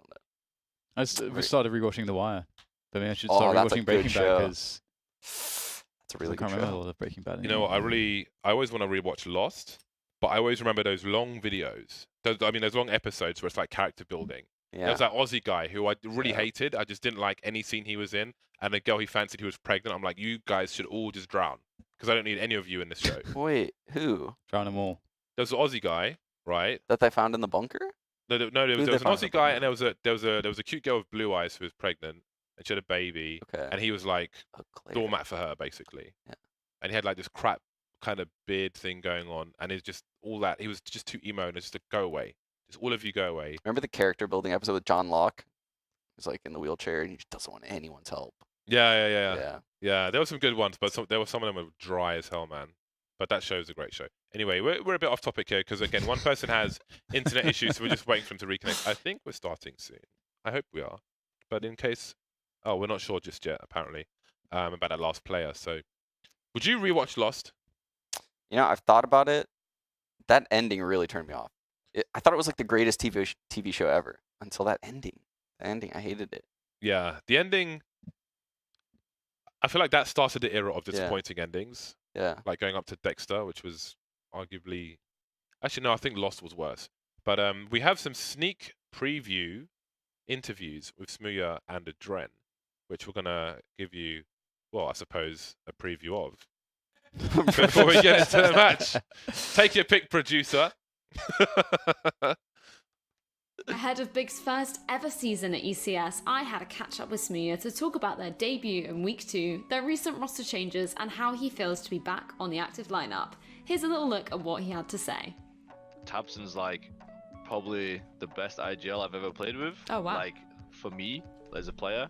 Speaker 2: don't know.
Speaker 3: We started rewatching The Wire. I mean, I should
Speaker 2: Oh,
Speaker 3: start
Speaker 2: that's a
Speaker 3: rewatching
Speaker 2: good
Speaker 3: Breaking Bad
Speaker 2: show.
Speaker 3: because
Speaker 2: That's a
Speaker 3: I
Speaker 2: really
Speaker 3: can't
Speaker 2: good
Speaker 3: remember
Speaker 2: show.
Speaker 3: all of Breaking Bad.
Speaker 1: You know what?
Speaker 3: anymore.
Speaker 1: I always want to rewatch Lost, but I always remember those long videos. Those long episodes where it's like character building.
Speaker 2: Yeah.
Speaker 1: There was that Aussie guy who I really hated. I just didn't like any scene he was in. And the girl he fancied who was pregnant, I'm like, you guys should all just drown. Because I don't need any of you in this show.
Speaker 2: Wait, who?
Speaker 3: Drown them all.
Speaker 1: There was an Aussie guy, right?
Speaker 2: That they found in the bunker?
Speaker 1: No, there was an Aussie guy, and there was a cute girl with blue eyes who was pregnant, and she had a baby,
Speaker 2: Okay.
Speaker 1: and he was like
Speaker 2: Claire.
Speaker 1: doormat for her, basically.
Speaker 2: Yeah.
Speaker 1: And he had like this crap kind of beard thing going on, and it's just all that. He was just too emo, and it's just to go away. Just all of you go away.
Speaker 2: Remember the character building episode with John Locke? He's like in the wheelchair, and he just doesn't want anyone's help.
Speaker 1: Yeah. There were some good ones, but some of them were dry as hell, man. But that show's a great show. Anyway, we're a bit off topic here because again, one person has internet issues, so we're just waiting for him to reconnect. I think we're starting soon. I hope we are. But in case, we're not sure just yet. Apparently, about that last player. So, would you rewatch Lost?
Speaker 2: You know, I've thought about it. That ending really turned me off. I thought it was like the greatest TV show ever until that ending. The ending, I hated it.
Speaker 1: Yeah, the ending. I feel like that started the era of disappointing endings.
Speaker 2: Yeah.
Speaker 1: Like going up to Dexter, which was arguably... Actually, no, I think Lost was worse. But we have some sneak preview interviews with Smooya and Adren, which we're going to give you, well, I suppose, a preview of. Before we get into the match. Take your pick, producer.
Speaker 4: Ahead of Big's first ever season at ECS, I had a catch up with Smooya to talk about their debut in week 2, their recent roster changes, and how he feels to be back on the active lineup. Here's a little look at what he had to say.
Speaker 5: tabseN's like probably the best IGL I've ever played with.
Speaker 4: Oh wow.
Speaker 5: Like for me as a player,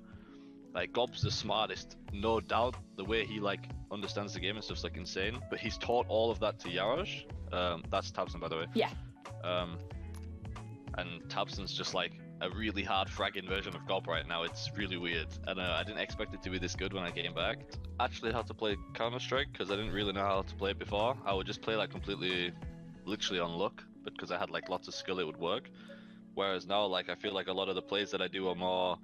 Speaker 5: like Gob's the smartest, no doubt. The way he like understands the game and stuff's like insane. But he's taught all of that to ybrush. That's tabseN, by the way.
Speaker 4: Yeah.
Speaker 5: And tabseN's just like a really hard fragging version of Gob right now. It's really weird, and I didn't expect it to be this good when I came back. Actually, how to play Counter-Strike because I didn't really know how to play it before. I would just play like completely, literally on luck, but because I had like lots of skill, it would work. Whereas now, like I feel like a lot of the plays that I do are more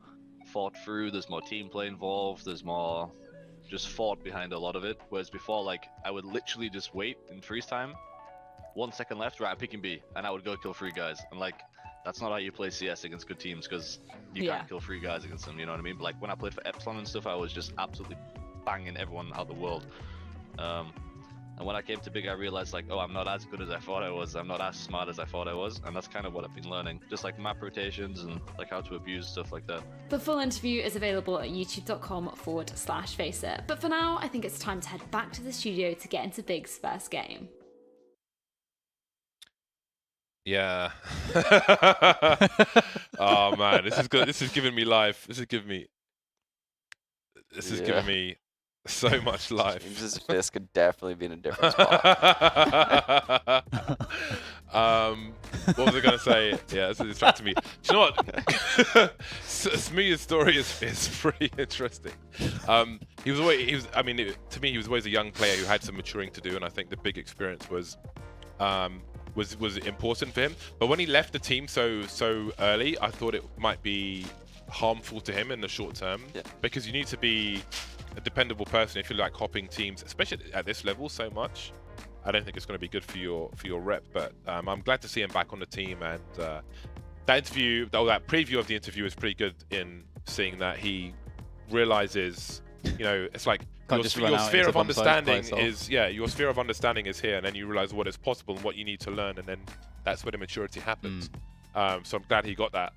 Speaker 5: thought through. There's more team play involved. There's more just thought behind a lot of it. Whereas before, like I would literally just wait in freeze time. 1 second left, right, I'm picking B, and I would go kill 3 guys. And like, that's not how you play CS against good teams, because you can't kill 3 guys against them, you know what I mean? But like when I played for Epsilon and stuff, I was just absolutely banging everyone out of the world. And when I came to Big, I realized like, oh, I'm not as good as I thought I was. I'm not as smart as I thought I was. And that's kind of what I've been learning. Just like map rotations and like how to abuse stuff like that.
Speaker 4: The full interview is available at youtube.com/FACEIT. But for now, I think it's time to head back to the studio to get into Big's first game.
Speaker 1: Yeah. Oh man, this is good. This is giving me life. This is giving me so much life.
Speaker 2: James's fist could definitely be in a different spot.
Speaker 1: What was I gonna say? Yeah, this is distracting me. Do you know what? Smooya's story is pretty interesting. He was always a young player who had some maturing to do, and I think the big experience was important for him. But when he left the team so early, I thought it might be harmful to him in the short term, because you need to be a dependable person if you like hopping teams, especially at this level so much. I don't think it's going to be good for your rep, but I'm glad to see him back on the team. And that preview of the interview is pretty good in seeing that he realizes, you know, it's like your sphere of understanding is here, and then you realize what is possible and what you need to learn, and then that's where the maturity happens. So I'm glad he got that.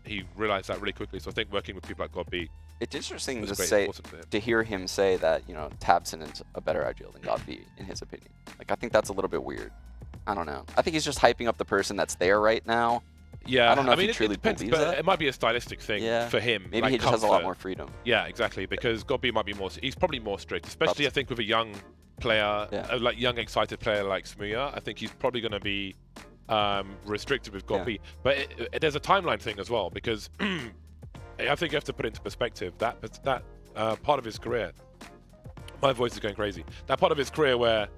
Speaker 1: He realized that really quickly. So I think working with people like GodB,
Speaker 2: it's interesting to hear him say that, you know, tabseN is a better IGL than GodB, in his opinion. Like, I think that's a little bit weird. I don't know. I think he's just hyping up the person that's there right now.
Speaker 1: Yeah,
Speaker 2: I don't know if he
Speaker 1: it
Speaker 2: truly
Speaker 1: depends,
Speaker 2: believes
Speaker 1: but
Speaker 2: that.
Speaker 1: it might be a stylistic thing for him.
Speaker 2: Maybe
Speaker 1: like
Speaker 2: he just has a lot more freedom.
Speaker 1: Yeah, exactly, because GodB might be more. He's probably more strict, especially I think with a young player, like young excited player like Smooya. I think he's probably going to be restricted with GodB. But there's a timeline thing as well, because I think you have to put it into perspective. That part of his career, my voice is going crazy. That part of his career where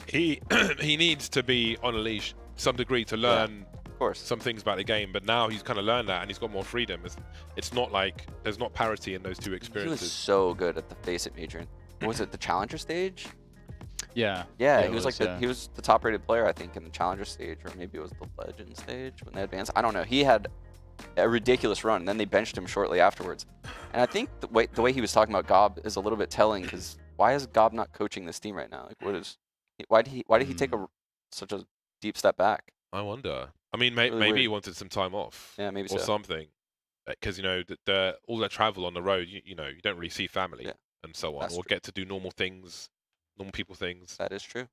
Speaker 1: he needs to be on a leash some degree to learn some things about the game, but now he's kind of learned that and he's got more freedom. It's not like there's not parity in those two experiences.
Speaker 2: He was so good at the FACEIT major. What was it, the Challenger stage?
Speaker 3: Yeah.
Speaker 2: Yeah,
Speaker 3: it
Speaker 2: he was like he was the top rated player, I think, in the challenger stage, or maybe it was the legend stage when they advanced. I don't know. He had a ridiculous run, and then they benched him shortly afterwards. And I think the way he was talking about Gob is a little bit telling, because why is Gob not coaching this team right now? Like, why did he take such a deep step back?
Speaker 1: I wonder. I mean, maybe
Speaker 2: weird.
Speaker 1: he wanted some time off.
Speaker 2: Yeah, maybe
Speaker 1: or
Speaker 2: so.
Speaker 1: something, because you know all that travel on the road, you know, you don't really see family and so on,
Speaker 2: That's
Speaker 1: or
Speaker 2: true.
Speaker 1: get to do normal people things.
Speaker 2: That is true.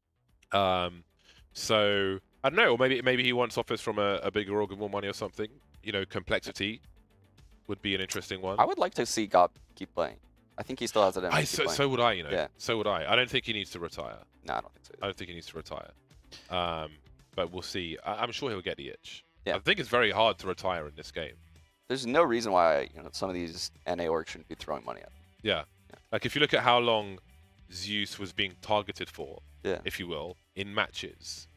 Speaker 1: So I don't know, or maybe he wants offers from a bigger org with more money or something. You know, complexity would be an interesting one.
Speaker 2: I would like to see Gob keep playing. I think he still has it in him.
Speaker 1: So would I, you know.
Speaker 2: Yeah.
Speaker 1: So would I. I don't think he needs to retire.
Speaker 2: No, I don't think so.
Speaker 1: I don't think he needs to retire. But we'll see. I'm sure he'll get the itch.
Speaker 2: Yeah.
Speaker 1: I think it's very hard to retire in this game.
Speaker 2: There's no reason why some of these NA orgs shouldn't be throwing money at them.
Speaker 1: Yeah. Like if you look at how long Zeus was being targeted for,
Speaker 2: Yeah.
Speaker 1: if you will, in matches,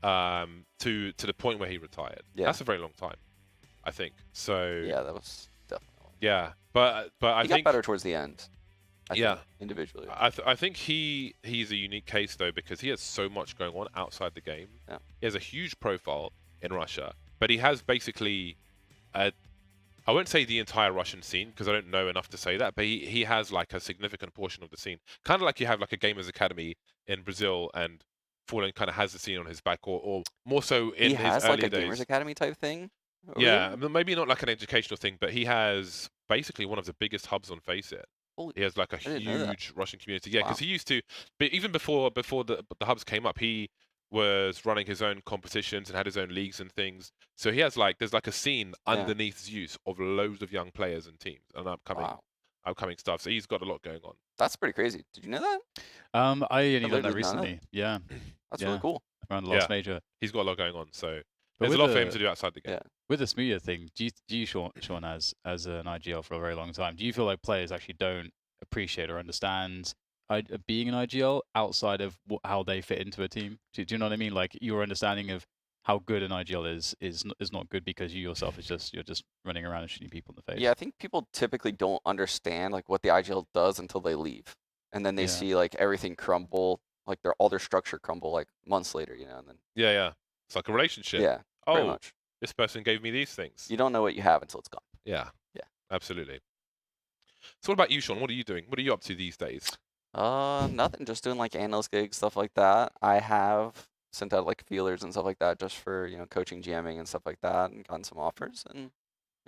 Speaker 1: to the point where he retired.
Speaker 2: Yeah.
Speaker 1: That's a very long time, I think. So
Speaker 2: Yeah, that was definitely.
Speaker 1: yeah, but I
Speaker 2: He
Speaker 1: think
Speaker 2: got better towards the end. I think, individually.
Speaker 1: I think he's a unique case though, because he has so much going on outside the game.
Speaker 2: Yeah.
Speaker 1: He has a huge profile in Russia, but he has basically I won't say the entire Russian scene, because I don't know enough to say that, but he has like a significant portion of the scene. Kind of like you have like a Gamers Academy in Brazil, and Fallen kind of has the scene on his back, or more so in
Speaker 2: he
Speaker 1: his
Speaker 2: has
Speaker 1: early
Speaker 2: like a
Speaker 1: days.
Speaker 2: Gamers Academy type thing.
Speaker 1: Yeah, maybe not like an educational thing, but he has basically one of the biggest hubs on FACEIT. He has like a
Speaker 2: didn't know that.
Speaker 1: huge Russian community. Yeah, because
Speaker 2: Wow.
Speaker 1: he used to, but even before the hubs came up, he was running his own competitions and had his own leagues and things. So he has there's like a scene underneath Zeus of loads of young players and teams and upcoming stuff. So he's got a lot going on.
Speaker 2: That's pretty crazy. Did you know that?
Speaker 3: I only
Speaker 2: I
Speaker 3: done that
Speaker 2: literally did not know
Speaker 3: recently. Yeah.
Speaker 2: That's really cool.
Speaker 3: Around the last major.
Speaker 1: He's got a lot going on. So
Speaker 3: But
Speaker 1: there's a lot for him to do outside the game.
Speaker 2: Yeah.
Speaker 3: With the Smoothie thing, do you Sean, as an IGL for a very long time, do you feel like players actually don't appreciate or understand being an IGL outside of how they fit into a team? Do you know what I mean? Like your understanding of how good an IGL is not good because you yourself you're just running around and shooting people in the face.
Speaker 2: Yeah, I think people typically don't understand like what the IGL does until they leave, and then they see like everything crumble, like all their structure crumble like months later, and then
Speaker 1: Yeah. It's like a relationship.
Speaker 2: yeah, pretty much.
Speaker 1: This person gave me these things.
Speaker 2: You don't know what you have until it's gone.
Speaker 1: Yeah.
Speaker 2: Yeah.
Speaker 1: Absolutely. So what about you, Sean? What are you doing? What are you up to these days?
Speaker 2: Nothing. Just doing like analyst gigs, stuff like that. I have sent out like feelers and stuff like that, just for coaching, GMing, and stuff like that, and gotten some offers. And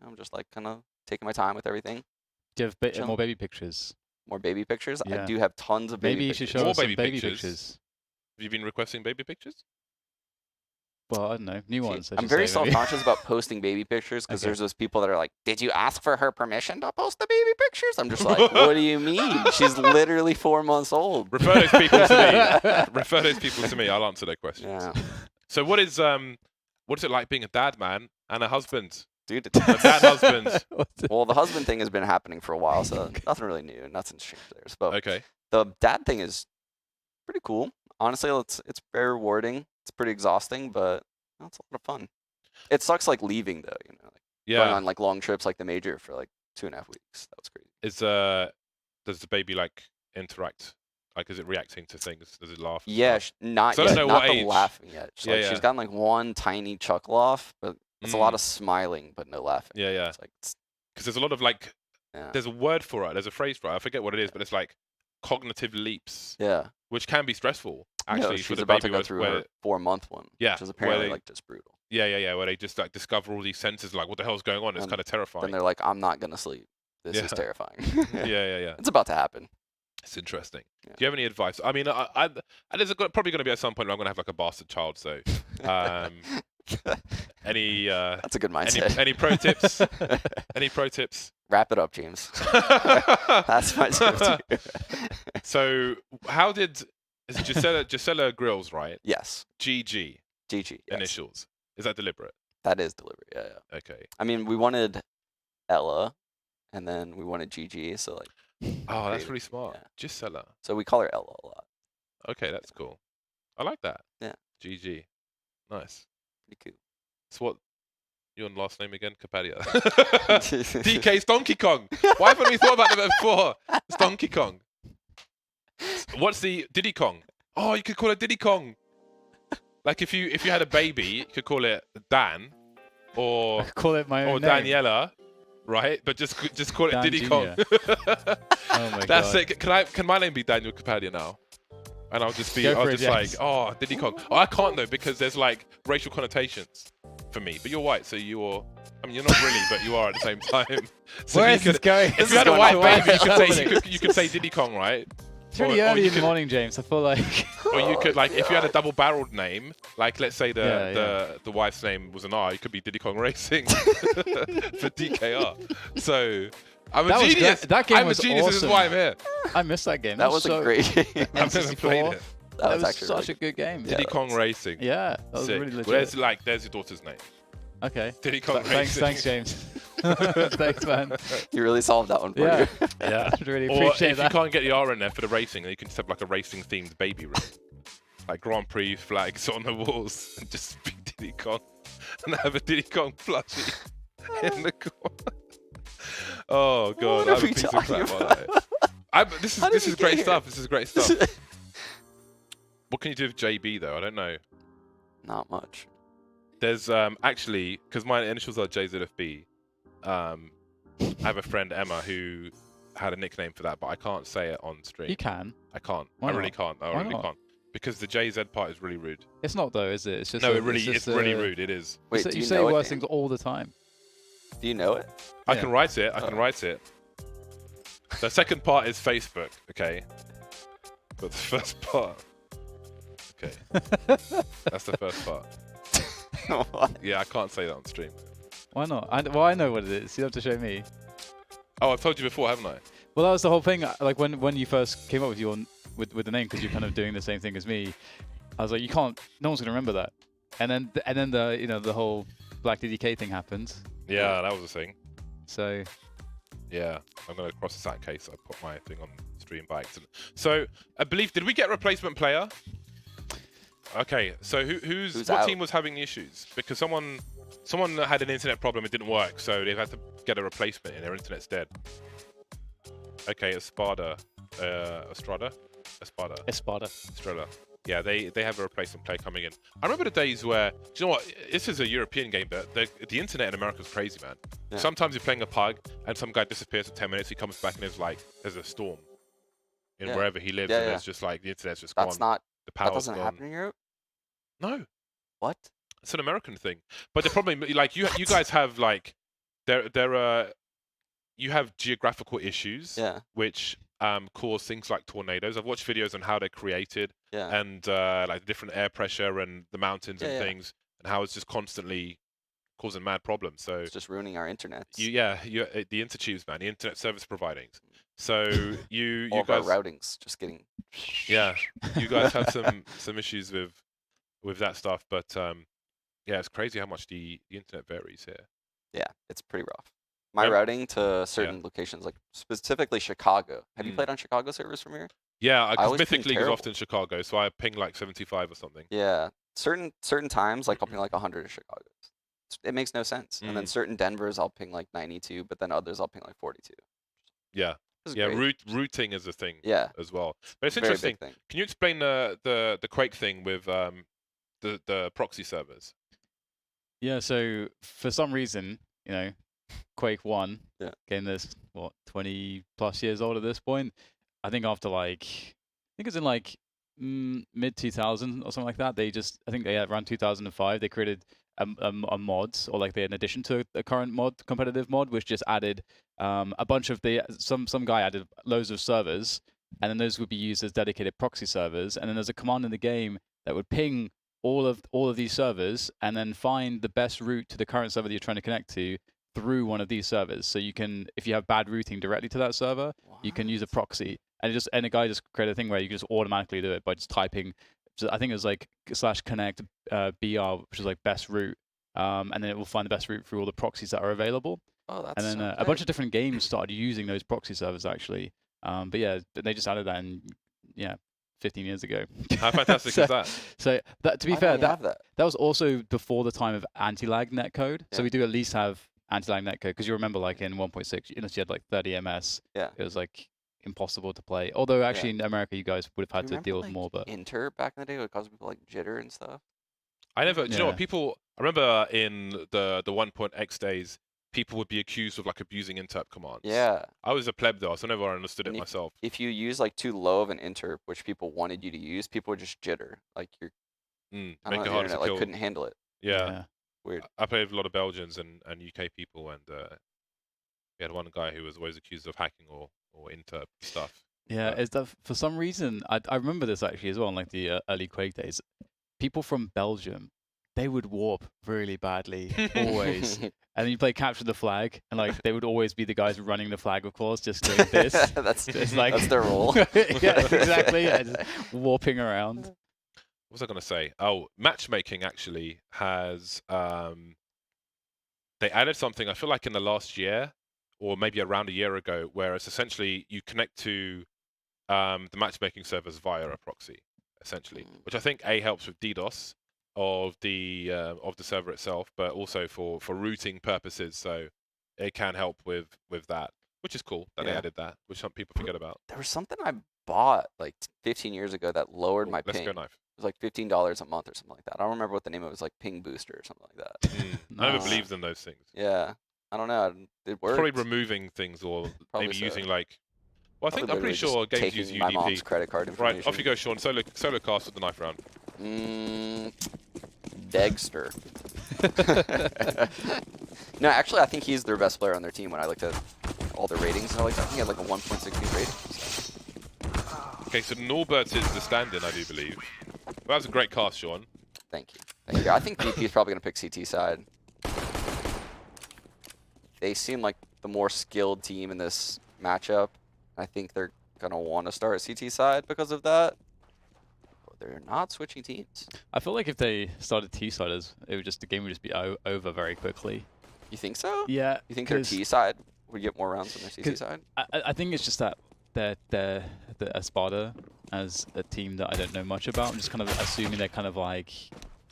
Speaker 2: I'm just like kind of taking my time with everything.
Speaker 3: Do you have more baby pictures?
Speaker 2: More baby pictures?
Speaker 3: Yeah.
Speaker 2: I do have tons of baby
Speaker 3: Maybe you
Speaker 2: pictures.
Speaker 3: should show
Speaker 1: More
Speaker 3: us some
Speaker 1: baby
Speaker 3: baby
Speaker 1: pictures?
Speaker 3: pictures.
Speaker 1: Have you been requesting baby pictures?
Speaker 3: Well, I don't know. New
Speaker 2: See,
Speaker 3: ones. I
Speaker 2: I'm
Speaker 3: should
Speaker 2: very
Speaker 3: say, maybe.
Speaker 2: self-conscious about posting baby pictures, because
Speaker 3: Okay.
Speaker 2: there's those people that are like, "Did you ask for her permission to post the baby pictures?" I'm just like, "What do you mean? She's literally 4 months old."
Speaker 1: Refer those people to me. Refer those people to me. I'll answer their questions.
Speaker 2: Yeah,
Speaker 1: So what is it like being a dad, man, and a husband?
Speaker 2: dude.
Speaker 1: A dad husband.
Speaker 2: Well, the husband thing has been happening for a while, so nothing really new. Nothing's changed there. But
Speaker 1: Okay.
Speaker 2: the dad thing is pretty cool. Honestly, it's very rewarding. It's pretty exhausting, but it's a lot of fun. It sucks like leaving though, like going
Speaker 1: Yeah.
Speaker 2: on like long trips like the major for like 2.5 weeks. That was crazy.
Speaker 1: Does the baby like interact? Like, is it reacting to things? Does it laugh? and
Speaker 2: Yeah,
Speaker 1: stuff?
Speaker 2: not
Speaker 1: So I don't
Speaker 2: yet.
Speaker 1: know
Speaker 2: Not
Speaker 1: what
Speaker 2: the
Speaker 1: age.
Speaker 2: laughing yet.
Speaker 1: Yeah, yeah.
Speaker 2: She's gotten like one tiny chuckle off, but it's a lot of smiling, but no laughing.
Speaker 1: Yeah.
Speaker 2: It's like
Speaker 1: Because there's a lot of like,
Speaker 2: yeah,
Speaker 1: there's a word for it. There's a phrase for it. I forget what it is, but it's like cognitive leaps,
Speaker 2: yeah.
Speaker 1: which can be stressful
Speaker 2: No,
Speaker 1: actually for
Speaker 2: she's
Speaker 1: the
Speaker 2: about
Speaker 1: baby.
Speaker 2: to go through
Speaker 1: where,
Speaker 2: her 4-month one,
Speaker 1: Yeah,
Speaker 2: which is
Speaker 1: where
Speaker 2: apparently
Speaker 1: they-
Speaker 2: like just brutal.
Speaker 1: yeah, where they just like discover all these senses, like what the hell's going on? It's
Speaker 2: And
Speaker 1: kind of terrifying.
Speaker 2: Then they're like, "I'm not gonna sleep. This is
Speaker 1: Yeah.
Speaker 2: terrifying."
Speaker 1: Yeah.
Speaker 2: It's about to happen.
Speaker 1: It's interesting.
Speaker 2: Yeah.
Speaker 1: Do you have any advice? I mean, there's probably going to be at some point where I'm going to have like a bastard child. So, any
Speaker 2: That's a good mindset.
Speaker 1: any pro tips? Any pro tips?
Speaker 2: Wrap it up, James. That's my tip to you.
Speaker 1: So, how did is it Gisela Grills, right?
Speaker 2: Yes.
Speaker 1: GG
Speaker 2: GG. Yes.
Speaker 1: initials. Is that deliberate?
Speaker 2: That is deliberate. Yeah.
Speaker 1: Okay.
Speaker 2: I mean, we wanted Ella, and then we wanted GG. So like,
Speaker 1: Oh, that's
Speaker 2: creative.
Speaker 1: really smart.
Speaker 2: Yeah.
Speaker 1: Gisela.
Speaker 2: So we call her Ella a lot.
Speaker 1: Okay, that's cool. I like that.
Speaker 2: Yeah.
Speaker 1: GG. Nice.
Speaker 2: Pretty cool.
Speaker 1: So what? Your last name again? Capadia. DK's Donkey Kong. Why haven't we thought about that before? It's Donkey Kong. What's the Diddy Kong? Oh, you could call it Diddy Kong. Like if you had a baby, you could call it Dan, or
Speaker 3: Call it my own name.
Speaker 1: Daniela, right? But just call it
Speaker 3: Dan
Speaker 1: Diddy
Speaker 3: Jr.
Speaker 1: Kong.
Speaker 3: Oh my
Speaker 1: That's
Speaker 3: god.
Speaker 1: it. Can my name be Daniel Capadia now? And I'll just be,
Speaker 3: Go for it, James.
Speaker 1: oh, Diddy Kong. Oh, I can't though because there's like racial connotations for me. But you're white, so you're. I mean, you're not really, but you are at the same time. So
Speaker 3: Where
Speaker 1: you
Speaker 3: is this
Speaker 1: could,
Speaker 3: going?
Speaker 1: if you had a white baby, you could say
Speaker 3: happening?
Speaker 1: you could say Diddy Kong, right?
Speaker 3: It's really early in the morning, James. I feel like.
Speaker 1: Or you could like if you had a double-barreled name, like let's say
Speaker 3: Yeah,
Speaker 1: the wife's name was an R, you could be Diddy Kong Racing for DKR. So I'm a
Speaker 3: That was
Speaker 1: genius.
Speaker 3: great. That game
Speaker 1: I'm
Speaker 3: was
Speaker 1: a genius. This is
Speaker 3: awesome.
Speaker 1: why I'm here.
Speaker 3: I missed that game.
Speaker 2: That was a great game.
Speaker 1: I've never played it.
Speaker 2: That was
Speaker 3: was
Speaker 2: actually
Speaker 3: such
Speaker 2: really
Speaker 3: a good game.
Speaker 2: Yeah.
Speaker 1: Diddy Kong Racing.
Speaker 3: Yeah, that was
Speaker 1: Sick.
Speaker 3: really legit.
Speaker 1: Well, there's your daughter's name.
Speaker 3: Okay.
Speaker 1: Diddy Kong
Speaker 3: Thanks,
Speaker 1: Racing.
Speaker 3: thanks, James. Thanks, man.
Speaker 2: You really solved that one for
Speaker 3: Yeah.
Speaker 2: you.
Speaker 3: Yeah, I really
Speaker 1: Or
Speaker 3: appreciate
Speaker 1: if
Speaker 3: that.
Speaker 1: you can't get the R in there for the racing, then you can just have like a racing-themed baby room. Like Grand Prix flags on the walls and just be Diddy Kong. And have a Diddy Kong plushie in the corner. Oh, God.
Speaker 2: What are
Speaker 1: I'm a
Speaker 2: we
Speaker 1: piece of
Speaker 2: talking
Speaker 1: crap, aren't I? This
Speaker 2: How did
Speaker 1: is
Speaker 2: we
Speaker 1: great
Speaker 2: get here?
Speaker 1: stuff. This is great stuff. What can you do with JB, though? I don't know.
Speaker 2: Not much.
Speaker 1: There's actually, because my initials are JZFB, I have a friend, Emma, who had a nickname for that, but I can't say it on stream.
Speaker 3: You can.
Speaker 1: I can't.
Speaker 3: Why
Speaker 1: I really
Speaker 3: not?
Speaker 1: can't. I
Speaker 3: Why
Speaker 1: really
Speaker 3: not?
Speaker 1: can't. Because the JZ part is really rude.
Speaker 3: It's not though, is it? It's just
Speaker 1: No,
Speaker 3: it's
Speaker 1: it's really rude. It is.
Speaker 2: Wait,
Speaker 3: You
Speaker 2: do you
Speaker 3: say
Speaker 2: know it,
Speaker 3: worse
Speaker 2: Dan?
Speaker 3: things all the time.
Speaker 2: Do you know it?
Speaker 1: I
Speaker 3: Yeah.
Speaker 1: can write it. I can write it. The second part is Facebook, okay? But the first part... Okay. That's the first part.
Speaker 2: What?
Speaker 1: Yeah, I can't say that on stream.
Speaker 3: Why not? Well, I know what it is. You have to show me.
Speaker 1: Oh, I've told you before, haven't I?
Speaker 3: Well, that was the whole thing. Like when you first came up with your with the name, because you're kind of doing the same thing as me. I was like, you can't. No one's gonna remember that. And then the the whole Black DDK thing happened.
Speaker 1: Yeah, that was a thing.
Speaker 3: So
Speaker 1: Yeah, I'm going to cross this out in case I put my thing on stream by accident. So, I believe, did we get a replacement player? Okay, so
Speaker 2: Who's
Speaker 1: what
Speaker 2: out?
Speaker 1: team was having issues? Because someone had an internet problem, it didn't work, so they've had to get a replacement and their internet's dead. Okay, Espada. Espada? Yeah, they have a replacement player coming in. I remember the days where, do you know what? This is a European game, but the internet in America is crazy, man.
Speaker 2: Yeah.
Speaker 1: Sometimes you're playing a pug and some guy disappears for 10 minutes, he comes back and there's a storm in
Speaker 2: Yeah.
Speaker 1: wherever he lives,
Speaker 2: Yeah,
Speaker 1: and
Speaker 2: yeah.
Speaker 1: there's just like the internet's just
Speaker 2: That's
Speaker 1: gone.
Speaker 2: not.
Speaker 1: The
Speaker 2: That
Speaker 1: power's
Speaker 2: doesn't
Speaker 1: gone.
Speaker 2: happen in Europe.
Speaker 1: No,
Speaker 2: What?
Speaker 1: it's an American thing. But the problem, like you guys have like you have geographical issues,
Speaker 2: Yeah.
Speaker 1: which cause things like tornadoes. I've watched videos on how they're created
Speaker 2: Yeah.
Speaker 1: and like the different air pressure and the mountains and
Speaker 2: Yeah, yeah.
Speaker 1: things, and how it's just constantly causing mad problems. So
Speaker 2: It's just ruining our internet.
Speaker 1: the intertubes, man, the internet service providing. So you
Speaker 2: All of
Speaker 1: guys,
Speaker 2: our routings just getting.
Speaker 1: yeah, you guys have some issues with that stuff, but yeah, it's crazy how much the internet varies here.
Speaker 2: Yeah, it's pretty rough. My
Speaker 1: Yep.
Speaker 2: routing to certain locations, like specifically Chicago. Have you played on Chicago servers from here?
Speaker 1: Yeah, because
Speaker 2: always ping
Speaker 1: Mythic League is
Speaker 2: terrible.
Speaker 1: often Chicago, so I ping like 75 or something.
Speaker 2: Yeah. Certain times, like I'll ping like 100 to Chicago's. It makes no sense. And then certain Denvers, I'll ping like 92, but then others, I'll ping like 42.
Speaker 1: Yeah,
Speaker 2: This is
Speaker 1: yeah,
Speaker 2: great.
Speaker 1: routing is a thing
Speaker 2: Yeah.
Speaker 1: as well. But it's
Speaker 2: Very
Speaker 1: interesting.
Speaker 2: big thing.
Speaker 1: Can you explain the Quake thing with the proxy servers?
Speaker 3: yeah, so for some reason, Quake 1,
Speaker 2: Yeah.
Speaker 3: game that's 20 plus years old at this point. I think after I think it's in like mid 2000 or something like that. Around 2005 they created a mod, or like an addition to a current competitive mod, which just added a bunch of some guy added loads of servers, and then those would be used as dedicated proxy servers. And then there's a command in the game that would ping all of these servers and then find the best route to the current server that you're trying to connect to through one of these servers. So you can, if you have bad routing directly to that server, you can use a proxy. And a guy just created a thing where you can just automatically do it by just typing. So I think it was like /connect BR, which is like best route, and then it will find the best route through all the proxies that are available.
Speaker 2: Oh, that's
Speaker 3: And then
Speaker 2: so
Speaker 3: a bunch of different games started using those proxy servers actually. But yeah, they just added that in 15 years ago.
Speaker 1: How fantastic is that?
Speaker 3: So that, to be
Speaker 2: Why
Speaker 3: fair,
Speaker 2: don't we have that?
Speaker 3: that was also before the time of anti-lag netcode. So
Speaker 2: Yeah.
Speaker 3: we do at least have anti-lag netcode, because you remember like in 1.6, unless you had like 30 ms,
Speaker 2: Yeah.
Speaker 3: it was like impossible to play. Although actually in America, you guys would have had to
Speaker 2: Remember,
Speaker 3: deal with
Speaker 2: like,
Speaker 3: more. But
Speaker 2: Inter back in the day would cause people like jitter and stuff.
Speaker 1: I never. Do you know
Speaker 3: Yeah.
Speaker 1: what people? I remember in the 1.x days, people would be accused of like abusing interp commands.
Speaker 2: Yeah.
Speaker 1: I was a pleb though, so I never understood it
Speaker 2: And
Speaker 1: myself.
Speaker 2: If you use like too low of an interp, which people wanted you to use, people would just jitter. Like I
Speaker 1: Make
Speaker 2: don't
Speaker 1: it
Speaker 2: know, the
Speaker 1: harder to
Speaker 2: internet like
Speaker 1: kill.
Speaker 2: couldn't handle it.
Speaker 1: Yeah.
Speaker 2: Weird.
Speaker 1: I played with a lot of Belgians and UK people, and we had one guy who was always accused of hacking or interp stuff.
Speaker 3: Yeah, is that for some reason? I remember this actually as well, in like the early Quake days. People from Belgium, they would warp really badly always, and then you play capture the flag, and like they would always be the guys running the flag, of course, just doing this.
Speaker 2: That's
Speaker 3: like
Speaker 2: that's their role.
Speaker 3: Yeah, exactly. Yeah, just warping around.
Speaker 1: What was I going to say? Oh, matchmaking actually has they added something. I feel like in the last year, or maybe around a year ago, where it's essentially you connect to the matchmaking servers via a proxy, essentially, which I think helps with DDoS of the server itself, but also for routing purposes. So it can help with that, which is cool that they added that, which some people forget about.
Speaker 2: There was something I bought like 15 years ago that lowered my
Speaker 1: Let's
Speaker 2: ping.
Speaker 1: go knife.
Speaker 2: It was like $15 a month or something like that. I don't remember what the name of it was, like Ping Booster or something like that.
Speaker 1: I never believed in those things.
Speaker 2: Yeah, I don't know. It worked.
Speaker 1: Probably removing things or
Speaker 2: Probably
Speaker 1: maybe
Speaker 2: so.
Speaker 1: using like. Well, I'm
Speaker 2: Literally
Speaker 1: pretty
Speaker 2: just
Speaker 1: sure games use
Speaker 2: taking my mom's
Speaker 1: UDP.
Speaker 2: credit card information.
Speaker 1: Right, off you go, Sean. Solo cast with the knife round.
Speaker 2: Dexter. No, actually, I think he's their best player on their team when I looked at all their ratings. I think he had like a 1.62 rating. So.
Speaker 1: Okay, so Norbert is the stand-in, I do believe. Well, that was a great cast, Sean.
Speaker 2: Thank you. Thank you. I think VP is probably going to pick CT side. They seem like the more skilled team in this matchup. I think they're going to want to start CT side because of that. But they're not switching teams.
Speaker 3: I feel like if they started T siders, the game would just be over very quickly.
Speaker 2: You think so?
Speaker 3: Yeah.
Speaker 2: You think their T side would get more rounds than their CT side?
Speaker 3: I think it's just that the Espada as a team that I don't know much about. I'm just kind of assuming they're kind of like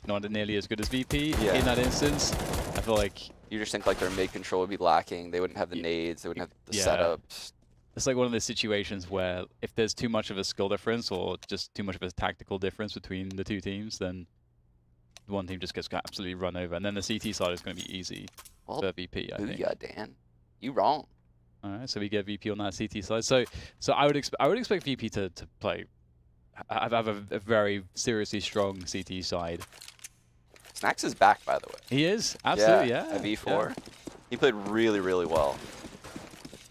Speaker 3: not nearly as good as VP in that instance. I feel like
Speaker 2: you just think like their mid control would be lacking. They wouldn't have the nades. They wouldn't have the setups.
Speaker 3: It's like one of those situations where if there's too much of a skill difference or just too much of a tactical difference between the two teams, then one team just gets absolutely run over. And then the CT side is going to be easy for VP, I think.
Speaker 2: Yeah, Dan. You wrong.
Speaker 3: All right, so we get VP on that CT side. So I would expect VP to play, have a very seriously strong CT side.
Speaker 2: Snacks is back, by the way.
Speaker 3: He is, absolutely, yeah.
Speaker 2: At V4,
Speaker 3: yeah.
Speaker 2: He played really, really well.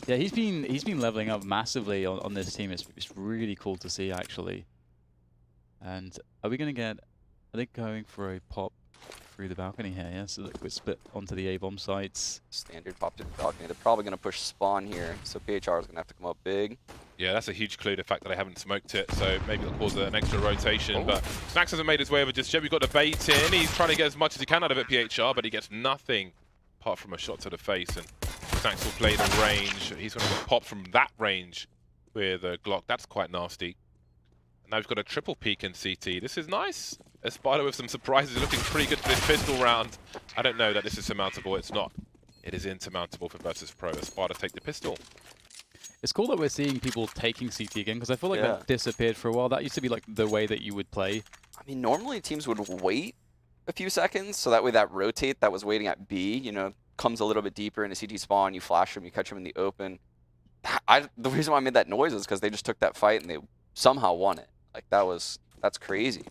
Speaker 3: Yeah, he's been leveling up massively on this team. It's really cool to see, actually. And are we gonna get? Are they going for a pop through the balcony here? Yeah, so look, we're split onto the A-bomb sites.
Speaker 2: Standard pop to the balcony. They're probably gonna push spawn here, so PHR is gonna have to come up big.
Speaker 1: Yeah, that's a huge clue, the fact that they haven't smoked it, so maybe it'll cause an extra rotation. But Snacks hasn't made his way over just yet. We've got the bait in. He's trying to get as much as he can out of it, PHR, but he gets nothing apart from a shot to the face. And Snacks will play the range. He's going to get popped from that range with a Glock. That's quite nasty. And now we've got a triple peek in CT. This is nice. Espada with some surprises, looking pretty good for this pistol round. I don't know that this is surmountable. It's not. It is insurmountable for Virtus.Pro. Espada take the pistol.
Speaker 3: It's cool that we're seeing people taking CT again, because I feel like that disappeared for a while. That used to be like the way that you would play.
Speaker 2: I mean, normally teams would wait a few seconds, so that way that rotate that was waiting at B, you know, comes a little bit deeper into CT spawn, you flash them, you catch them in the open. The reason why I made that noise is because they just took that fight and they somehow won it. Like, that's crazy.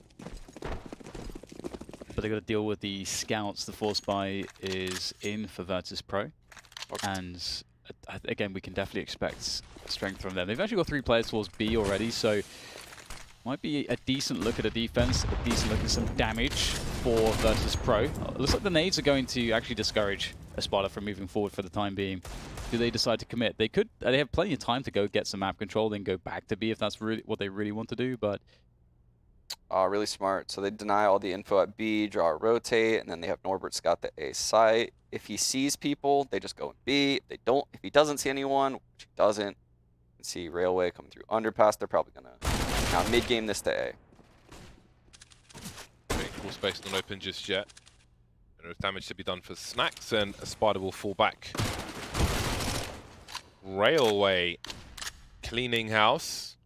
Speaker 3: But they got to deal with the scouts. The force buy is in for Virtus.Pro. And again, we can definitely expect strength from them. They've actually got 3 players towards B already, so might be a decent look at the defense, a decent look at some damage for Virtus.Pro. It looks like the nades are going to actually discourage Espada from moving forward for the time being. Do they decide to commit? They could. They have plenty of time to go get some map control, then go back to B if that's really what they really want to do, but...
Speaker 2: Really smart. So they deny all the info at B, draw a rotate, and then they have Norbert scout the A site. If he sees people, they just go in B. If he doesn't see anyone, which he doesn't, you can see Railway coming through underpass, they're probably gonna now mid-game this to A.
Speaker 1: Full space not open just yet. There's damage to be done for Snacks, and Espada will fall back. Railway cleaning house.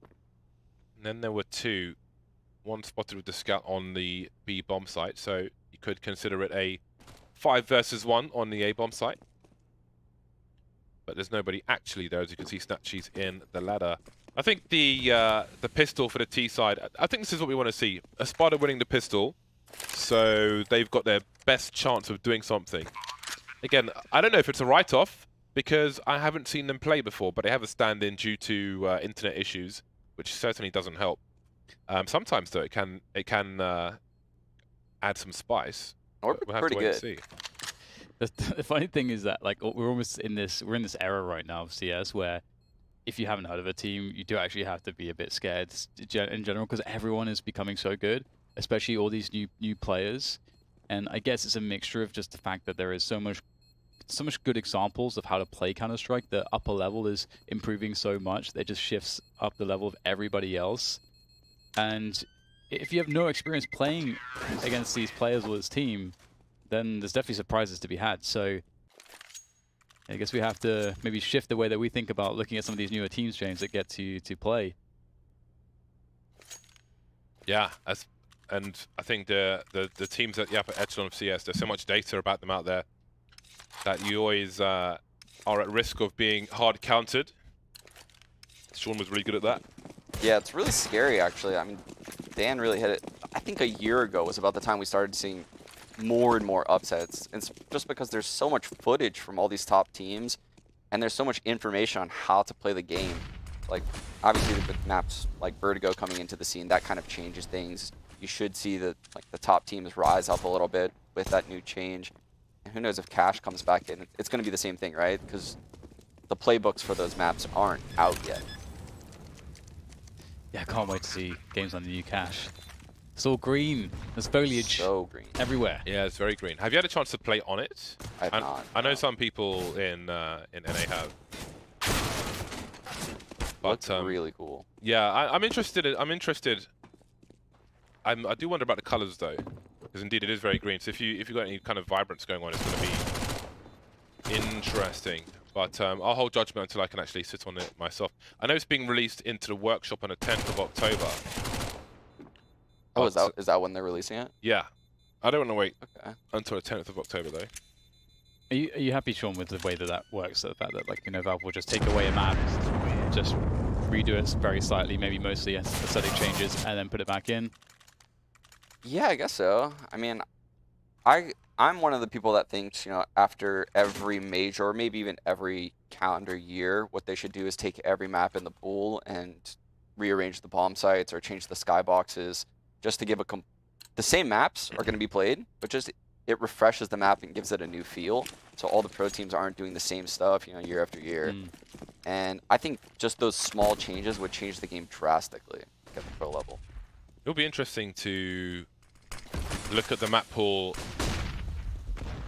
Speaker 1: And then there were two. One spotted with the scout on the B bomb site, so you could consider it a 5 versus 1 on the A bomb site. But there's nobody actually there, as you can see. Snatchy's in the ladder. I think the pistol for the T side, I think this is what we want to see. Espada winning the pistol, so they've got their best chance of doing something. Again, I don't know if it's a write-off, because I haven't seen them play before, but they have a stand-in due to internet issues, which certainly doesn't help. Sometimes, though, it can add some spice.
Speaker 2: We're
Speaker 1: We'll have
Speaker 2: pretty
Speaker 1: to wait
Speaker 2: good.
Speaker 1: and see.
Speaker 3: The funny thing is that like we're in this era right now of CS where if you haven't heard of a team, you do actually have to be a bit scared in general, because everyone is becoming so good, especially all these new players. And I guess it's a mixture of just the fact that there is so much good examples of how to play Counter-Strike. The upper level is improving so much that it just shifts up the level of everybody else. And if you have no experience playing against these players or this team, then there's definitely surprises to be had. So I guess we have to maybe shift the way that we think about looking at some of these newer teams, James, that get to play.
Speaker 1: Yeah, and I think the teams at the upper echelon of CS, there's so much data about them out there that you always are at risk of being hard countered. Sean was really good at that.
Speaker 2: Yeah, it's really scary, actually. I mean, Dan really hit it. I think a year ago was about the time we started seeing more and more upsets. And it's just because there's so much footage from all these top teams, and there's so much information on how to play the game. Like, obviously, with maps like Vertigo coming into the scene, that kind of changes things. You should see the top teams rise up a little bit with that new change. And who knows if Cash comes back in. It's going to be the same thing, right? Because the playbooks for those maps aren't out yet.
Speaker 3: Yeah, I can't wait to see games on the new Cash. It's all green. There's foliage
Speaker 2: So green.
Speaker 3: everywhere.
Speaker 1: Yeah, it's very green. Have you had a chance to play on it?
Speaker 2: I've not.
Speaker 1: I know some people in NA have. But
Speaker 2: Looks really cool.
Speaker 1: yeah, I'm interested. I do wonder about the colors though, because indeed it is very green. So if you've got any kind of vibrance going on, it's going to be interesting. But I'll hold judgment until I can actually sit on it myself. I know it's being released into the workshop on the 10th of October.
Speaker 2: Oh, is that when they're releasing it?
Speaker 1: Yeah. I don't want to wait
Speaker 2: Okay.
Speaker 1: until the 10th of October though.
Speaker 3: Are you happy, Sean, with the way that works? The fact that, like, you know, Valve will just take away a map, just redo it very slightly, maybe mostly aesthetic changes, and then put it back in?
Speaker 2: Yeah, I guess so. I mean, I'm one of the people that thinks, you know, after every major, or maybe even every calendar year, what they should do is take every map in the pool and rearrange the bomb sites or change the skyboxes, just to give the same maps are going to be played, but just it refreshes the map and gives it a new feel. So all the pro teams aren't doing the same stuff, you know, year after year. And I think just those small changes would change the game drastically at the pro level.
Speaker 1: It'll be interesting to look at the map pool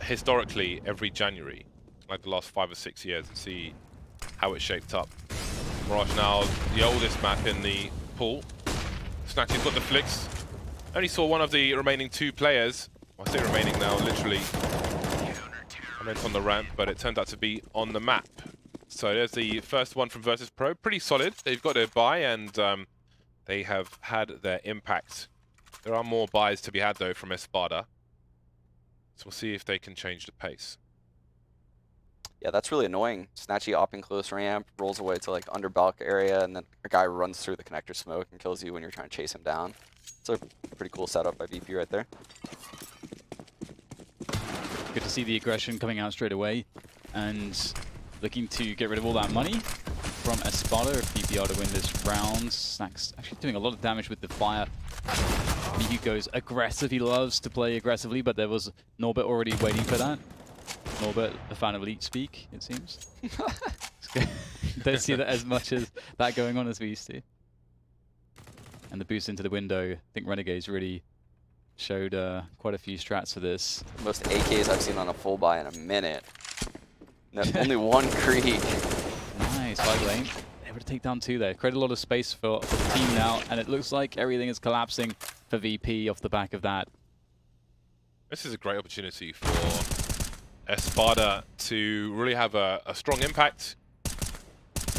Speaker 1: historically every January, like the last 5 or 6 years, and see how it shaped up. Mirage now the oldest map in the pool. Snatchy's got the flicks. Only saw one of the remaining 2 players. Well, I say remaining now, literally. I meant on the ramp, but it turned out to be on the map. So there's the first one from Virtus.Pro. Pretty solid. They've got their buy, and they have had their impact. There are more buys to be had, though, from Espada. So we'll see if they can change the pace.
Speaker 2: Yeah, that's really annoying. Snatchy opping close ramp, rolls away to like under bulk area, and then a guy runs through the connector smoke and kills you when you're trying to chase him down. It's a pretty cool setup by VP right there.
Speaker 3: Good to see the aggression coming out straight away, and looking to get rid of all that money from Espada if VP are to win this round. Snack's actually doing a lot of damage with the fire. He goes aggressive. He loves to play aggressively, but there was Norbert already waiting for that. Norbert, a fan of Elite Speak, it seems. Don't see that as much as that going on as we used to. And the boost into the window. I think Renegades really showed quite a few strats for this.
Speaker 2: Most AKs I've seen on a full buy in a minute. No, only one Krieg.
Speaker 3: Nice, 5 lane. Able to take down 2 there. Create a lot of space for the team now, and it looks like everything is collapsing for VP off the back of that.
Speaker 1: This is a great opportunity for Espada to really have a strong impact.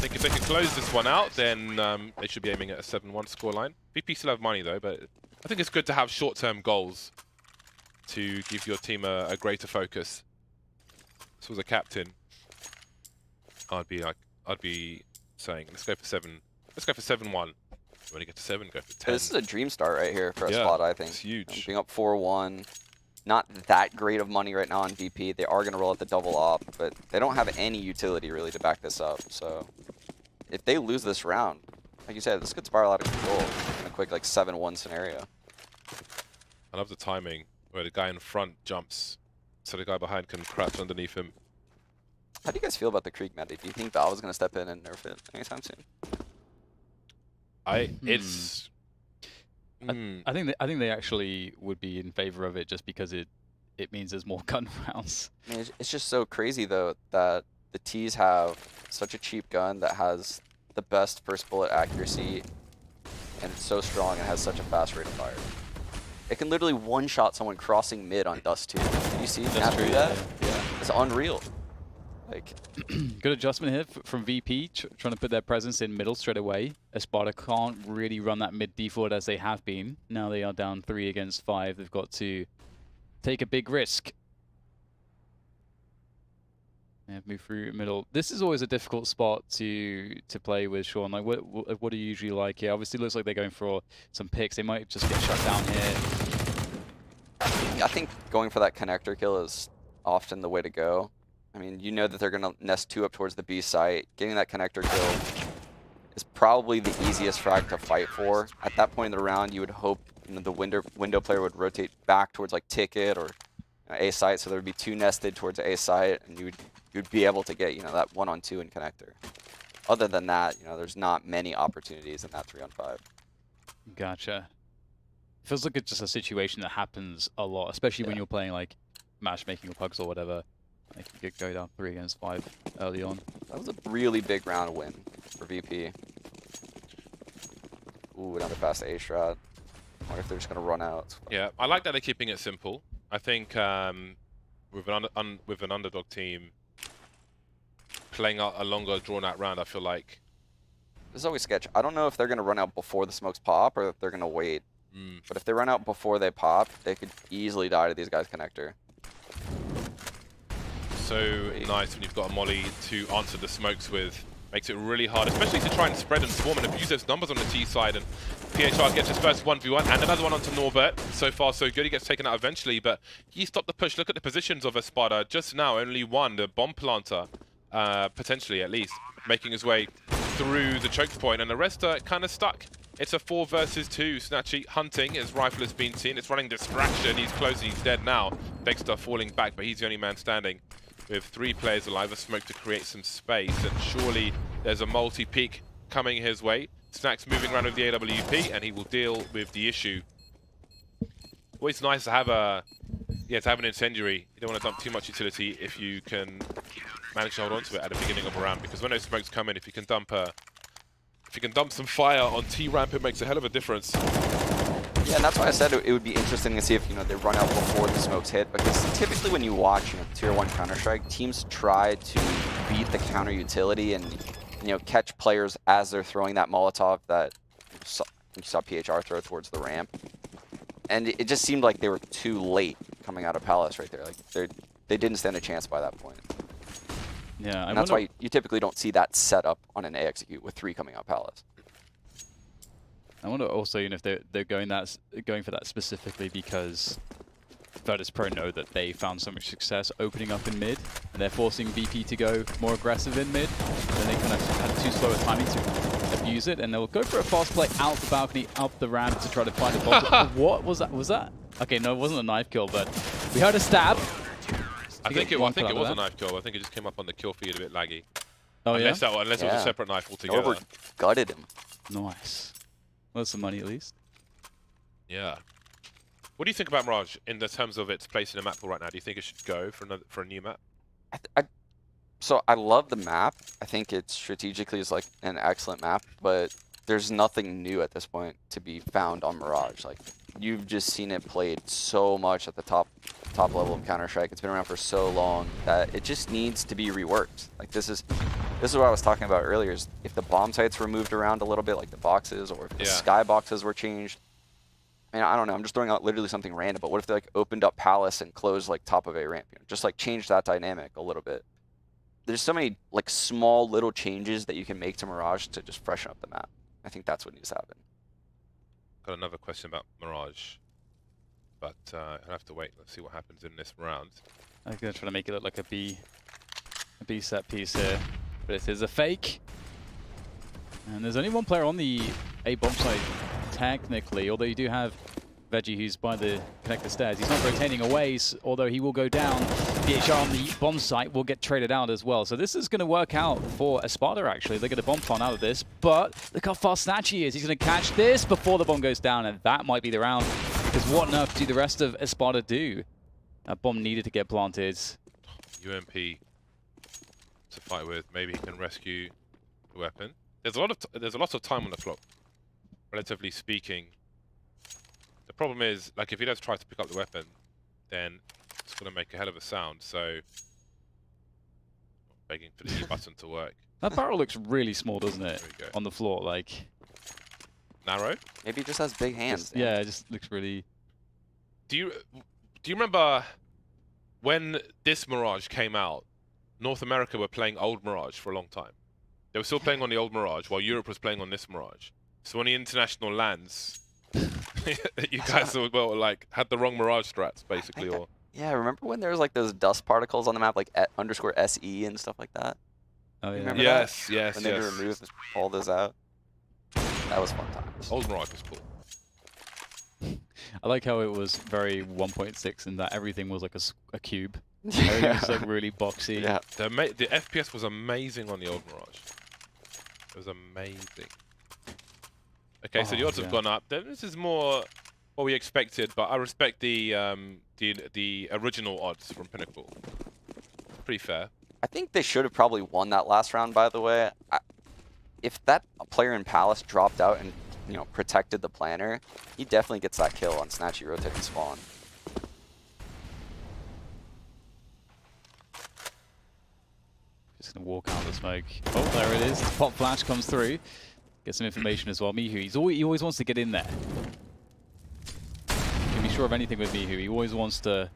Speaker 1: think if they can close this one out, then they should be aiming at a 7-1 scoreline. VP still have money though, but I think it's good to have short-term goals to give your team a greater focus. This was a captain. I'd be saying, let's go for 7. Let's go for 7-1. When you get to 7, go for 10.
Speaker 2: This is a dream start right here for Espada, I think.
Speaker 1: It's huge.
Speaker 2: Being up 4-1. Not that great of money right now on VP. They are going to roll out the double op, but they don't have any utility really to back this up. So if they lose this round, like you said, this could spiral out of control in a quick like 7-1 scenario.
Speaker 1: I love the timing where the guy in front jumps so the guy behind can crouch underneath him.
Speaker 2: How do you guys feel about the Creek meta? Do you think Valve is going to step in and nerf it anytime soon?
Speaker 3: I think they actually would be in favor of it just because it means there's more gun rounds.
Speaker 2: I mean, it's just so crazy though that the T's have such a cheap gun that has the best first bullet accuracy, and it's so strong and has such a fast rate of fire. It can literally one-shot someone crossing mid on Dust 2. Did you see that? Yeah. It's unreal. Like,
Speaker 3: good adjustment here from VP, trying to put their presence in middle straight away. Espada can't really run that mid default as they have been. Now they are down 3 against 5. They've got to take a big risk. Yeah, move through middle. This is always a difficult spot to play with, Sean. Like, what do you usually like here? Obviously, it looks like they're going for some picks. They might just get shut down here.
Speaker 2: I think going for that connector kill is often the way to go. I mean, you know that they're going to nest 2 up towards the B site. Getting that connector kill is probably the easiest frag to fight for. At that point in the round, you would hope the window player would rotate back towards like Ticket or A site, so there would be 2 nested towards A site, and you'd be able to get that 1-on-2 in connector. Other than that, there's not many opportunities in that 3-on-5.
Speaker 3: Gotcha. Feels like it's just a situation that happens a lot, especially when you're playing like matchmaking or pugs or whatever. Like you could go down 3 against 5 early on.
Speaker 2: That was a really big round win for VP. Ooh, another fast A strat. I wonder if they're just going to run out.
Speaker 1: Yeah, I like that they're keeping it simple. I think with an underdog team playing out a longer drawn-out round, I feel like
Speaker 2: this is always sketch. I don't know if they're going to run out before the smokes pop or if they're going to wait. But if they run out before they pop, they could easily die to these guys' connector.
Speaker 1: So nice when you've got a molly to answer the smokes with. Makes it really hard, especially to try and spread and swarm and abuse those numbers on the T side. And PHR gets his first 1v1 and another one onto Norbert. So far so good. He gets taken out eventually, but he stopped the push. Look at the positions of Espada. Just now, only one, the bomb planter, potentially at least, making his way through the choke point, and the rest are kind of stuck. It's a 4 versus 2. Snatchy hunting. His rifle has been seen. It's running distraction. He's close. He's dead now. Dexter falling back, but he's the only man standing with 3 players alive. A smoke to create some space, and surely there's a multi-peak coming his way. Snack's moving around with the AWP, and he will deal with the issue. Always nice to have an incendiary. You don't want to dump too much utility if you can manage to hold on to it at the beginning of a round, because when those smokes come in, if you can dump some fire on T-ramp, it makes a hell of a difference.
Speaker 2: Yeah, and that's why I said it would be interesting to see if they run out before the smokes hit, because typically when you watch Tier 1 Counter-Strike, teams try to beat the counter utility and catch players as they're throwing that Molotov that you saw PHR throw towards the ramp. And it just seemed like they were too late coming out of Palace right there. Like they didn't stand a chance by that point.
Speaker 3: Yeah,
Speaker 2: and that's why you typically don't see that setup on an A execute with 3 coming out Palace.
Speaker 3: I wonder also, if they're going for that specifically because Virtus.Pro know that they found so much success opening up in mid, and they're forcing VP to go more aggressive in mid. Then they kind of had too slow a timing to abuse it, and they'll go for a fast play out the balcony, up the ramp to try to find a bomb. What was that? Was that? Okay, no, it wasn't a knife kill, but we heard a stab.
Speaker 1: I think it was a knife kill. I think it just came up on the kill feed a bit laggy.
Speaker 3: Oh,
Speaker 1: unless it was a separate knife altogether.
Speaker 2: Norbert gutted him.
Speaker 3: Nice. Well, some money at least.
Speaker 1: Yeah. What do you think about Mirage in the terms of its place in the map pool right now? Do you think it should go for a new map?
Speaker 2: So I love the map. I think it strategically is like an excellent map, but there's nothing new at this point to be found on Mirage. Like, you've just seen it played so much at the top level of Counter-Strike. It's been around for so long that it just needs to be reworked. Like, this is This is what I was talking about earlier, is if the bomb sites were moved around a little bit, like the boxes, or if the sky boxes were changed. I mean, I don't know, I'm just throwing out literally something random, but what if they like opened up Palace and closed like top of A ramp? You know, just like change that dynamic a little bit. There's so many like small little changes that you can make to Mirage to just freshen up the map. I think that's what needs to happen.
Speaker 1: Got another question about Mirage, but I'll have to wait. Let's see what happens in this round.
Speaker 3: I'm gonna try to make it look like a B set piece here, but it is a fake. And there's only one player on the A bomb site, technically, although you do have Veggie, who's by the connector stairs. He's not rotating away, although he will go down. DHR on the bomb site will get traded out as well. So this is going to work out for Espada, actually. They get a bomb plant out of this, but look how fast Snatchy is. He's going to catch this before the bomb goes down, and that might be the round, because what on earth do the rest of Espada do? That bomb needed to get planted.
Speaker 1: UMP to fight with. Maybe he can rescue the weapon. There's a lot of time on the clock, relatively speaking. The problem is, like, if he does try to pick up the weapon, then it's going to make a hell of a sound. So, begging for the E button to work.
Speaker 3: That barrel looks really small, doesn't it?
Speaker 1: There we go.
Speaker 3: On the floor, like.
Speaker 1: Narrow.
Speaker 2: Maybe he just has big hands.
Speaker 3: Yeah, it just looks really.
Speaker 1: Do you remember when this Mirage came out? North America were playing old Mirage for a long time. They were still playing on the old Mirage while Europe was playing on this Mirage. So when the international lands, you guys were like had the wrong Mirage strats basically, or
Speaker 2: Yeah, remember when there was like those dust particles on the map, like _SE and stuff like that?
Speaker 3: Oh yeah.
Speaker 2: Remember
Speaker 1: yes,
Speaker 2: that?
Speaker 1: yes,
Speaker 2: When they
Speaker 1: yes.
Speaker 2: removed all those out. That was fun times.
Speaker 1: Old Mirage was cool.
Speaker 3: I like how it was very 1.6 in that everything was like a cube. Everything was like really boxy.
Speaker 2: Yeah.
Speaker 1: The FPS was amazing on the old Mirage. It was amazing. Okay, so the odds have gone up. This is more what we expected, but I respect the original odds from Pinnacle. Pretty fair.
Speaker 2: I think they should have probably won that last round, by the way. If that player in Palace dropped out and, you know, protected the planner, he definitely gets that kill on Snatchy rotating spawn.
Speaker 3: Just gonna walk out of the smoke. Oh, there it is. The pop flash comes through. Get some information as well. Mihu, he always wants to get in there. You can be sure of anything with Mihu. He always wants to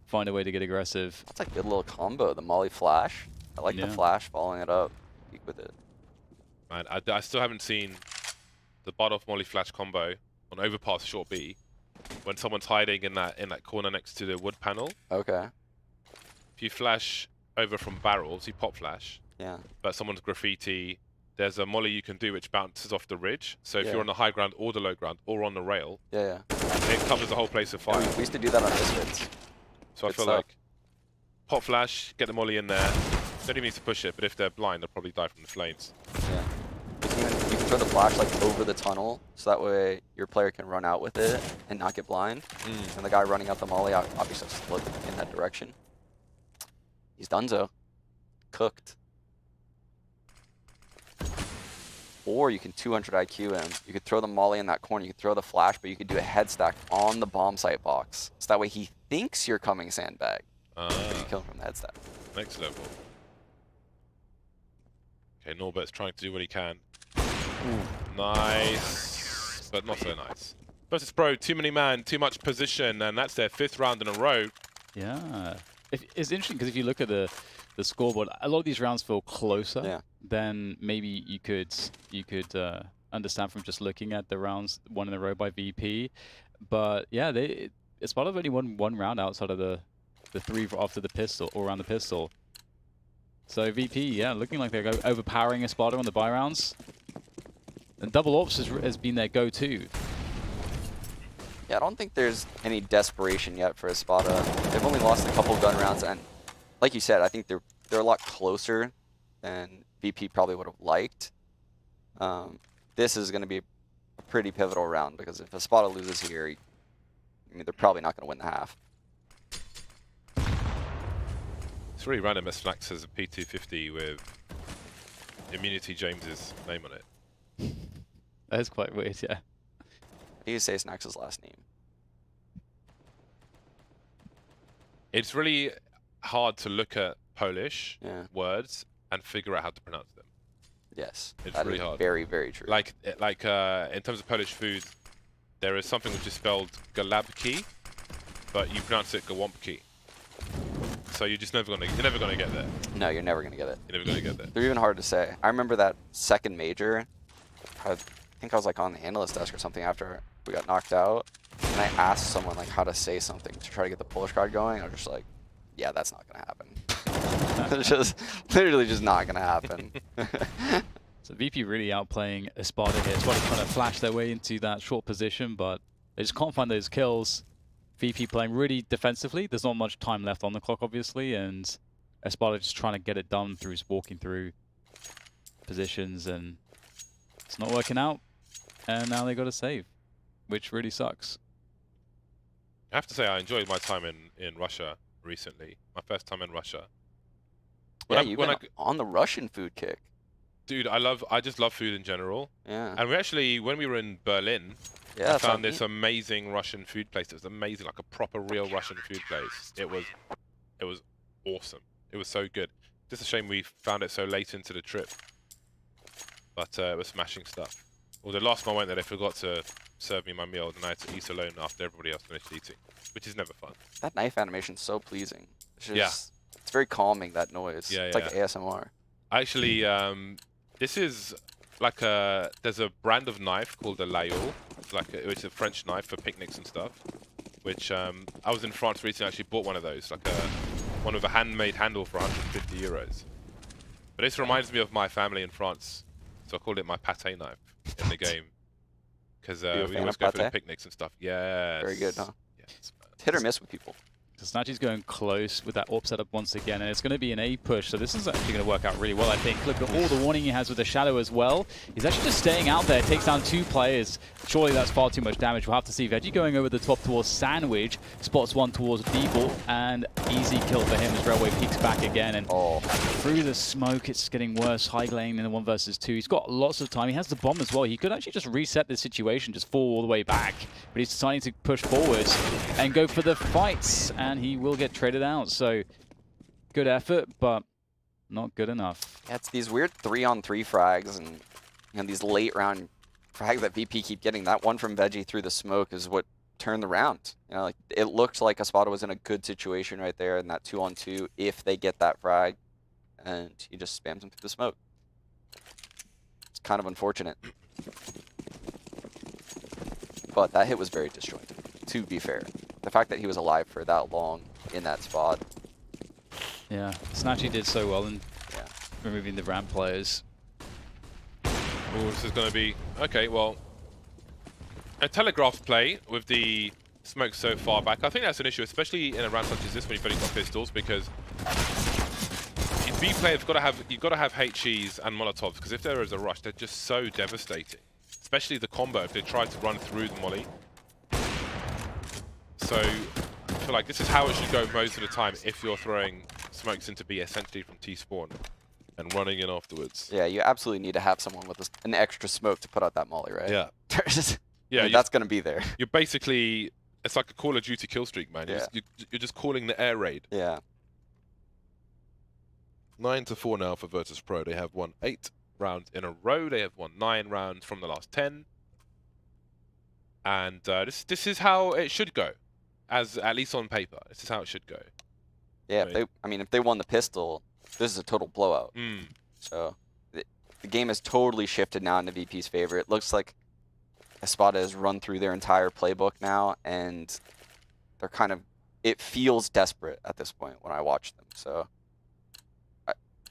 Speaker 3: find a way to get aggressive.
Speaker 2: That's a good little combo, the Molly flash. I like the flash, following it up. Peek with it.
Speaker 1: Man, I still haven't seen the butt off Molly flash combo on overpass short B when someone's hiding in that corner next to the wood panel.
Speaker 2: Okay.
Speaker 1: If you flash over from barrels, you pop flash.
Speaker 2: Yeah.
Speaker 1: But someone's graffiti. There's a molly you can do which bounces off the ridge. So if you're on the high ground or the low ground or on the rail, it covers the whole place of fire.
Speaker 2: Yeah, we used to do that on Misfits.
Speaker 1: So I feel like pop flash, get the molly in there. Don't even need to push it, but if they're blind, they'll probably die from the flames.
Speaker 2: Yeah. You can throw the flash like over the tunnel, so that way your player can run out with it and not get blind. And the guy running out the molly obviously look in that direction. He's donezo. Cooked. Or you can 200 IQ him. You could throw the molly in that corner. You could throw the flash, but you could do a head stack on the bomb site box. So that way he thinks you're coming sandbag. But you kill him from the head stack.
Speaker 1: Next level. Okay, Norbert's trying to do what he can. Nice. But not so nice. Virtus.Pro, too many man, too much position, and that's their 5th round in a row.
Speaker 3: Yeah. It's interesting because if you look at the scoreboard, a lot of these rounds feel closer than maybe you could understand from just looking at the rounds one in a row by VP. But yeah, Espada have only won one round outside of the 3 after the pistol or around the pistol. So VP, yeah, looking like they're overpowering Espada on the buy rounds. And double ops has been their go-to.
Speaker 2: Yeah, I don't think there's any desperation yet for Espada. They've only lost a couple gun rounds, and like you said, I think they're a lot closer than VP probably would have liked. This is going to be a pretty pivotal round because if Espada loses here, I mean, they're probably not going to win the half.
Speaker 1: It's really random as Fnax has a P250 with Immunity James's name on it.
Speaker 3: That is quite weird, yeah.
Speaker 2: You say Snax's last name.
Speaker 1: It's really hard to look at Polish words and figure out how to pronounce them.
Speaker 2: Yes,
Speaker 1: It's
Speaker 2: that
Speaker 1: really
Speaker 2: is
Speaker 1: hard.
Speaker 2: very, very true.
Speaker 1: Like in terms of Polish food, there is something which is spelled galabki, but you pronounce it gałąbki. So you're never gonna get there.
Speaker 2: No, you're never gonna get it.
Speaker 1: You're never gonna get there.
Speaker 2: They're even hard to say. I remember that second major. I think I was like on the analyst desk or something after we got knocked out, and I asked someone like how to say something to try to get the Polish crowd going. I was just like, yeah, that's not gonna happen. It's just literally just not gonna happen.
Speaker 3: So VP really outplaying Espada here. Espada trying to flash their way into that short position, but they just can't find those kills. VP playing really defensively. There's not much time left on the clock, obviously, and Espada just trying to get it done through walking through positions, and it's not working out. And now they got to save, which really sucks.
Speaker 1: I have to say I enjoyed my time in Russia recently. My first time in Russia.
Speaker 2: Yeah, you've been on the Russian food kick.
Speaker 1: Dude, I just love food in general.
Speaker 2: Yeah.
Speaker 1: And we actually, when we were in Berlin,
Speaker 2: Yeah,
Speaker 1: I found this amazing Russian food place. It was amazing, like a proper real Russian food place. It was awesome. It was so good. Just a shame we found it so late into the trip. But it was smashing stuff. Well, the last time I went there, they forgot to serve me my meal, and I had to eat alone after everybody else finished eating, which is never fun.
Speaker 2: That knife animation's so pleasing. It's just,
Speaker 1: Yeah.
Speaker 2: It's very calming, that noise.
Speaker 1: Yeah,
Speaker 2: it's like ASMR.
Speaker 1: Actually, this is like there's a brand of knife called a Layol. It's like it's a French knife for picnics and stuff. Which I was in France recently. I actually bought one of those, like one with a handmade handle for 150 euros. But this reminds me of my family in France, so I called it my pâté knife in the game. Because we always go for the picnics and stuff. Yes.
Speaker 2: Very good, huh?
Speaker 1: Yes, man.
Speaker 2: It's hit or miss with people.
Speaker 3: So Snatchy's going close with that AWP setup once again, and it's going to be an A push, so this is actually going to work out really well, I think. Look at all the warning he has with the Shadow as well. He's actually just staying out there, takes down 2 players. Surely that's far too much damage. We'll have to see. Veggie going over the top towards Sandwich, spots one towards Deeble, and easy kill for him as Railway peeks back again. And through the smoke, it's getting worse. High lane in the 1 versus 2. He's got lots of time. He has the bomb as well. He could actually just reset the situation, just fall all the way back. But he's deciding to push forwards and go for the fights, and he will get traded out. So good effort, but not good enough.
Speaker 2: Yeah, it's these weird 3-on-3 frags and these late round frags that VP keep getting. That one from Veggie through the smoke is what turned the round. You know, like it looked like Espada was in a good situation right there in that 2-on-2 if they get that frag, and he just spams them through the smoke. It's kind of unfortunate. But that hit was very disjointed, to be fair. The fact that he was alive for that long in that spot.
Speaker 3: Yeah, Snatchy did so well in removing the ramp players.
Speaker 1: Oh, this is going to be... Okay, well... A telegraphed play with the smoke so far back. I think that's an issue, especially in a round such as this when you've only got pistols, because... In B play, you've got to have HEs and Molotovs, because if there is a rush, they're just so devastating. Especially the combo, if they try to run through the molly. So, I feel like this is how it should go most of the time if you're throwing smokes into B, essentially from T-spawn, and running in afterwards.
Speaker 2: Yeah, you absolutely need to have someone with an extra smoke to put out that molly, right?
Speaker 1: Yeah.
Speaker 2: Yeah, that's going to be there.
Speaker 1: You're basically, it's like a Call of Duty kill streak, man. You're just calling the air raid.
Speaker 2: Yeah.
Speaker 1: 9-4 now for Virtus.Pro. They have won 8 rounds in a row. They have won 9 rounds from the last 10. And this is how it should go, at least on paper. This is how it should go.
Speaker 2: Yeah,
Speaker 1: Right.
Speaker 2: if they won the pistol, this is a total blowout. So the game has totally shifted now into VP's favor. It looks like Espada has run through their entire playbook now, and they're kind of, it feels desperate at this point when I watch them. So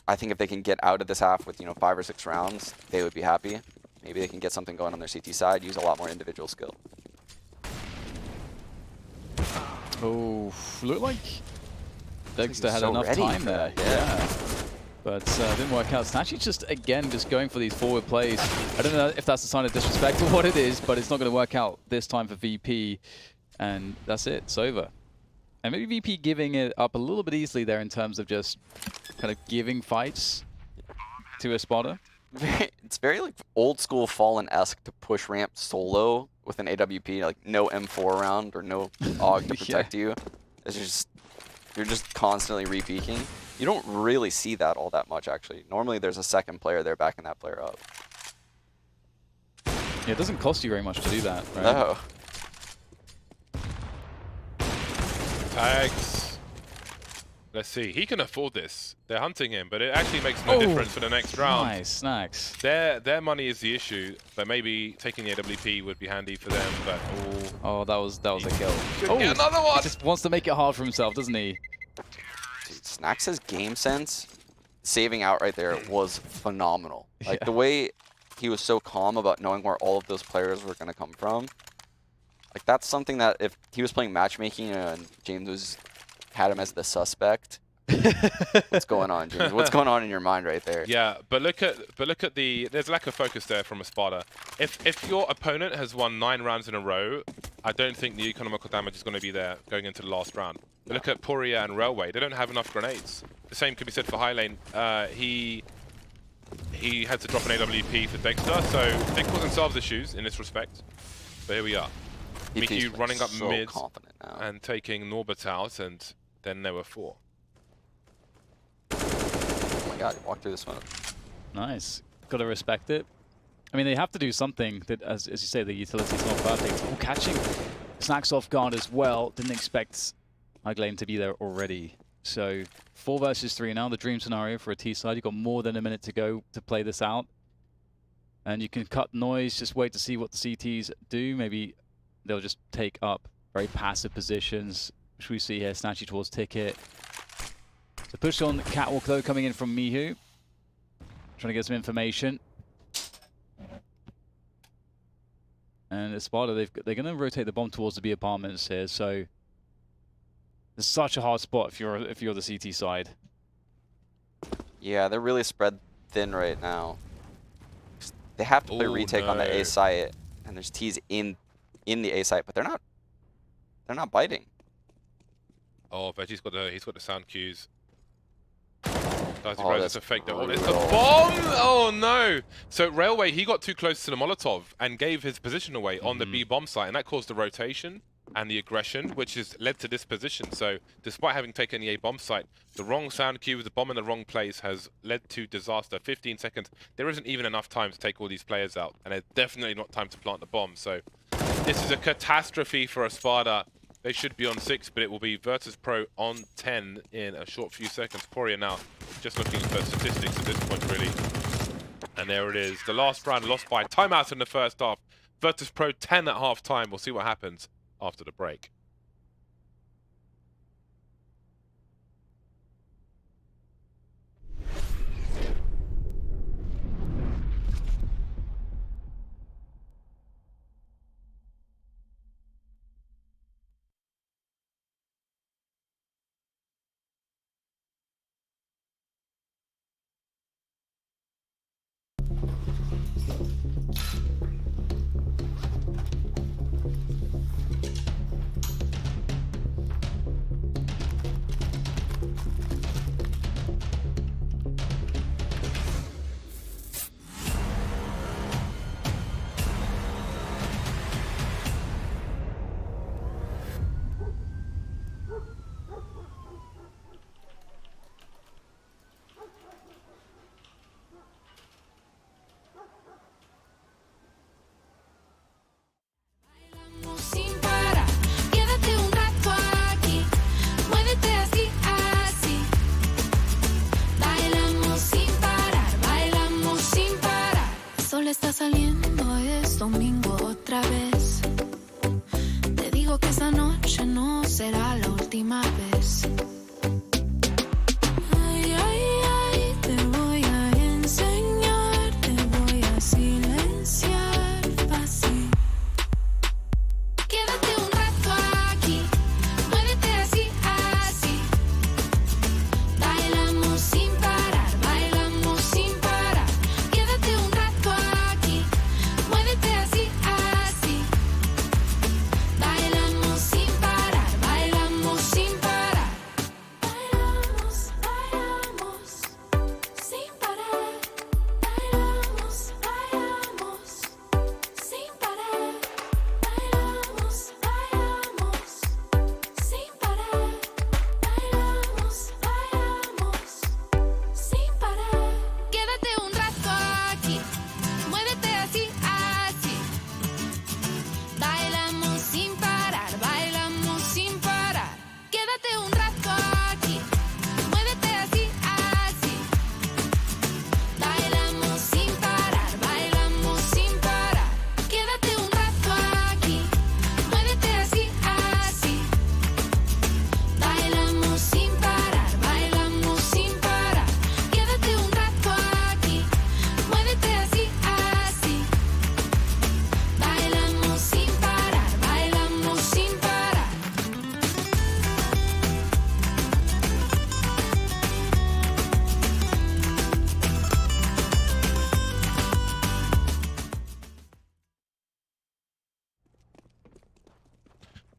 Speaker 2: I think if they can get out of this half with 5 or 6 rounds, they would be happy. Maybe they can get something going on their CT side, use a lot more individual skill.
Speaker 3: Oh, looked like Dexter had
Speaker 2: so
Speaker 3: enough
Speaker 2: ready
Speaker 3: time
Speaker 2: for
Speaker 3: there.
Speaker 2: that,
Speaker 3: Yeah. But didn't work out. Snatchy just going for these forward plays. I don't know if that's a sign of disrespect or what it is, but it's not going to work out this time for VP. And that's it. It's over. And maybe VP giving it up a little bit easily there in terms of just kind of giving fights to Espada.
Speaker 2: It's very like old school Fallen-esque to push ramp solo with an AWP, like no M4 around or no AUG to protect you. It's just, you're just constantly re-peeking. You don't really see that all that much, actually. Normally, there's a second player there backing that player up.
Speaker 3: Yeah, it doesn't cost you very much to do that, right?
Speaker 2: No.
Speaker 1: Tags. Let's see. He can afford this. They're hunting him, but it actually makes no difference for the next round.
Speaker 3: Nice, snacks.
Speaker 1: Their money is the issue, but maybe taking the AWP would be handy for them. But
Speaker 3: Oh, that was a kill.
Speaker 1: could get another one.
Speaker 3: He just wants to make it hard for himself, doesn't he?
Speaker 2: Dude, Snax's game sense, saving out right there, was phenomenal. Like,
Speaker 3: Yeah.
Speaker 2: the way he was so calm about knowing where all of those players were going to come from. Like, that's something that if he was playing matchmaking and James had him as the suspect, what's going on, James? What's going on in your mind right there?
Speaker 1: Yeah, but look at there's lack of focus there from Espada. If your opponent has won 9 rounds in a row, I don't think the economical damage is going to be there going into the last round. But look at Poria and Railway; they don't have enough grenades. The same could be said for High Lane. He had to drop an AWP for Dexter, so they cause themselves issues in this respect. But here we are. Miku running up
Speaker 2: so
Speaker 1: mid
Speaker 2: confident now.
Speaker 1: and taking Norbert out, and then there were 4.
Speaker 2: Oh my god, he walked through the smoke.
Speaker 3: Nice. Gotta respect it. I mean, they have to do something that, as you say, the utility's not perfect. Oh, catching Snacks off guard as well. Didn't expect Lane to be there already. So 4 versus 3 now, the dream scenario for a T side. You've got more than a minute to go to play this out. And you can cut noise, just wait to see what the CTs do. Maybe they'll just take up very passive positions, which we see here, Snatchy towards Ticket. The push on Catwalk, though, coming in from Mihu. Trying to get some information. And Espada, they're going to rotate the bomb towards the B apartments here, so it's such a hard spot if you're the CT side.
Speaker 2: Yeah, they're really spread thin right now. They have to play
Speaker 1: Ooh,
Speaker 2: retake on the
Speaker 1: no.
Speaker 2: A site, and there's T's in the A site, but they're not biting.
Speaker 1: Oh, Veggie's got the sound cues. Guys,
Speaker 2: Oh,
Speaker 1: it's
Speaker 2: that's
Speaker 1: a fake though. It's a
Speaker 2: brutal.
Speaker 1: bomb! Oh no! So Railway, he got too close to the Molotov and gave his position away on the B bomb site, and that caused the rotation and the aggression, which has led to this position. So despite having taken the A bomb site, the wrong sound cue with the bomb in the wrong place has led to disaster. 15 seconds. There isn't even enough time to take all these players out, and there's definitely not time to plant the bomb. So this is a catastrophe for Espada. They should be on 6, but it will be Virtus.Pro on 10 in a short few seconds. Poria now just looking for statistics at this point, really. And there it is. The last round lost by timeout in the first half. Virtus.Pro 10 at half time. We'll see what happens after the break.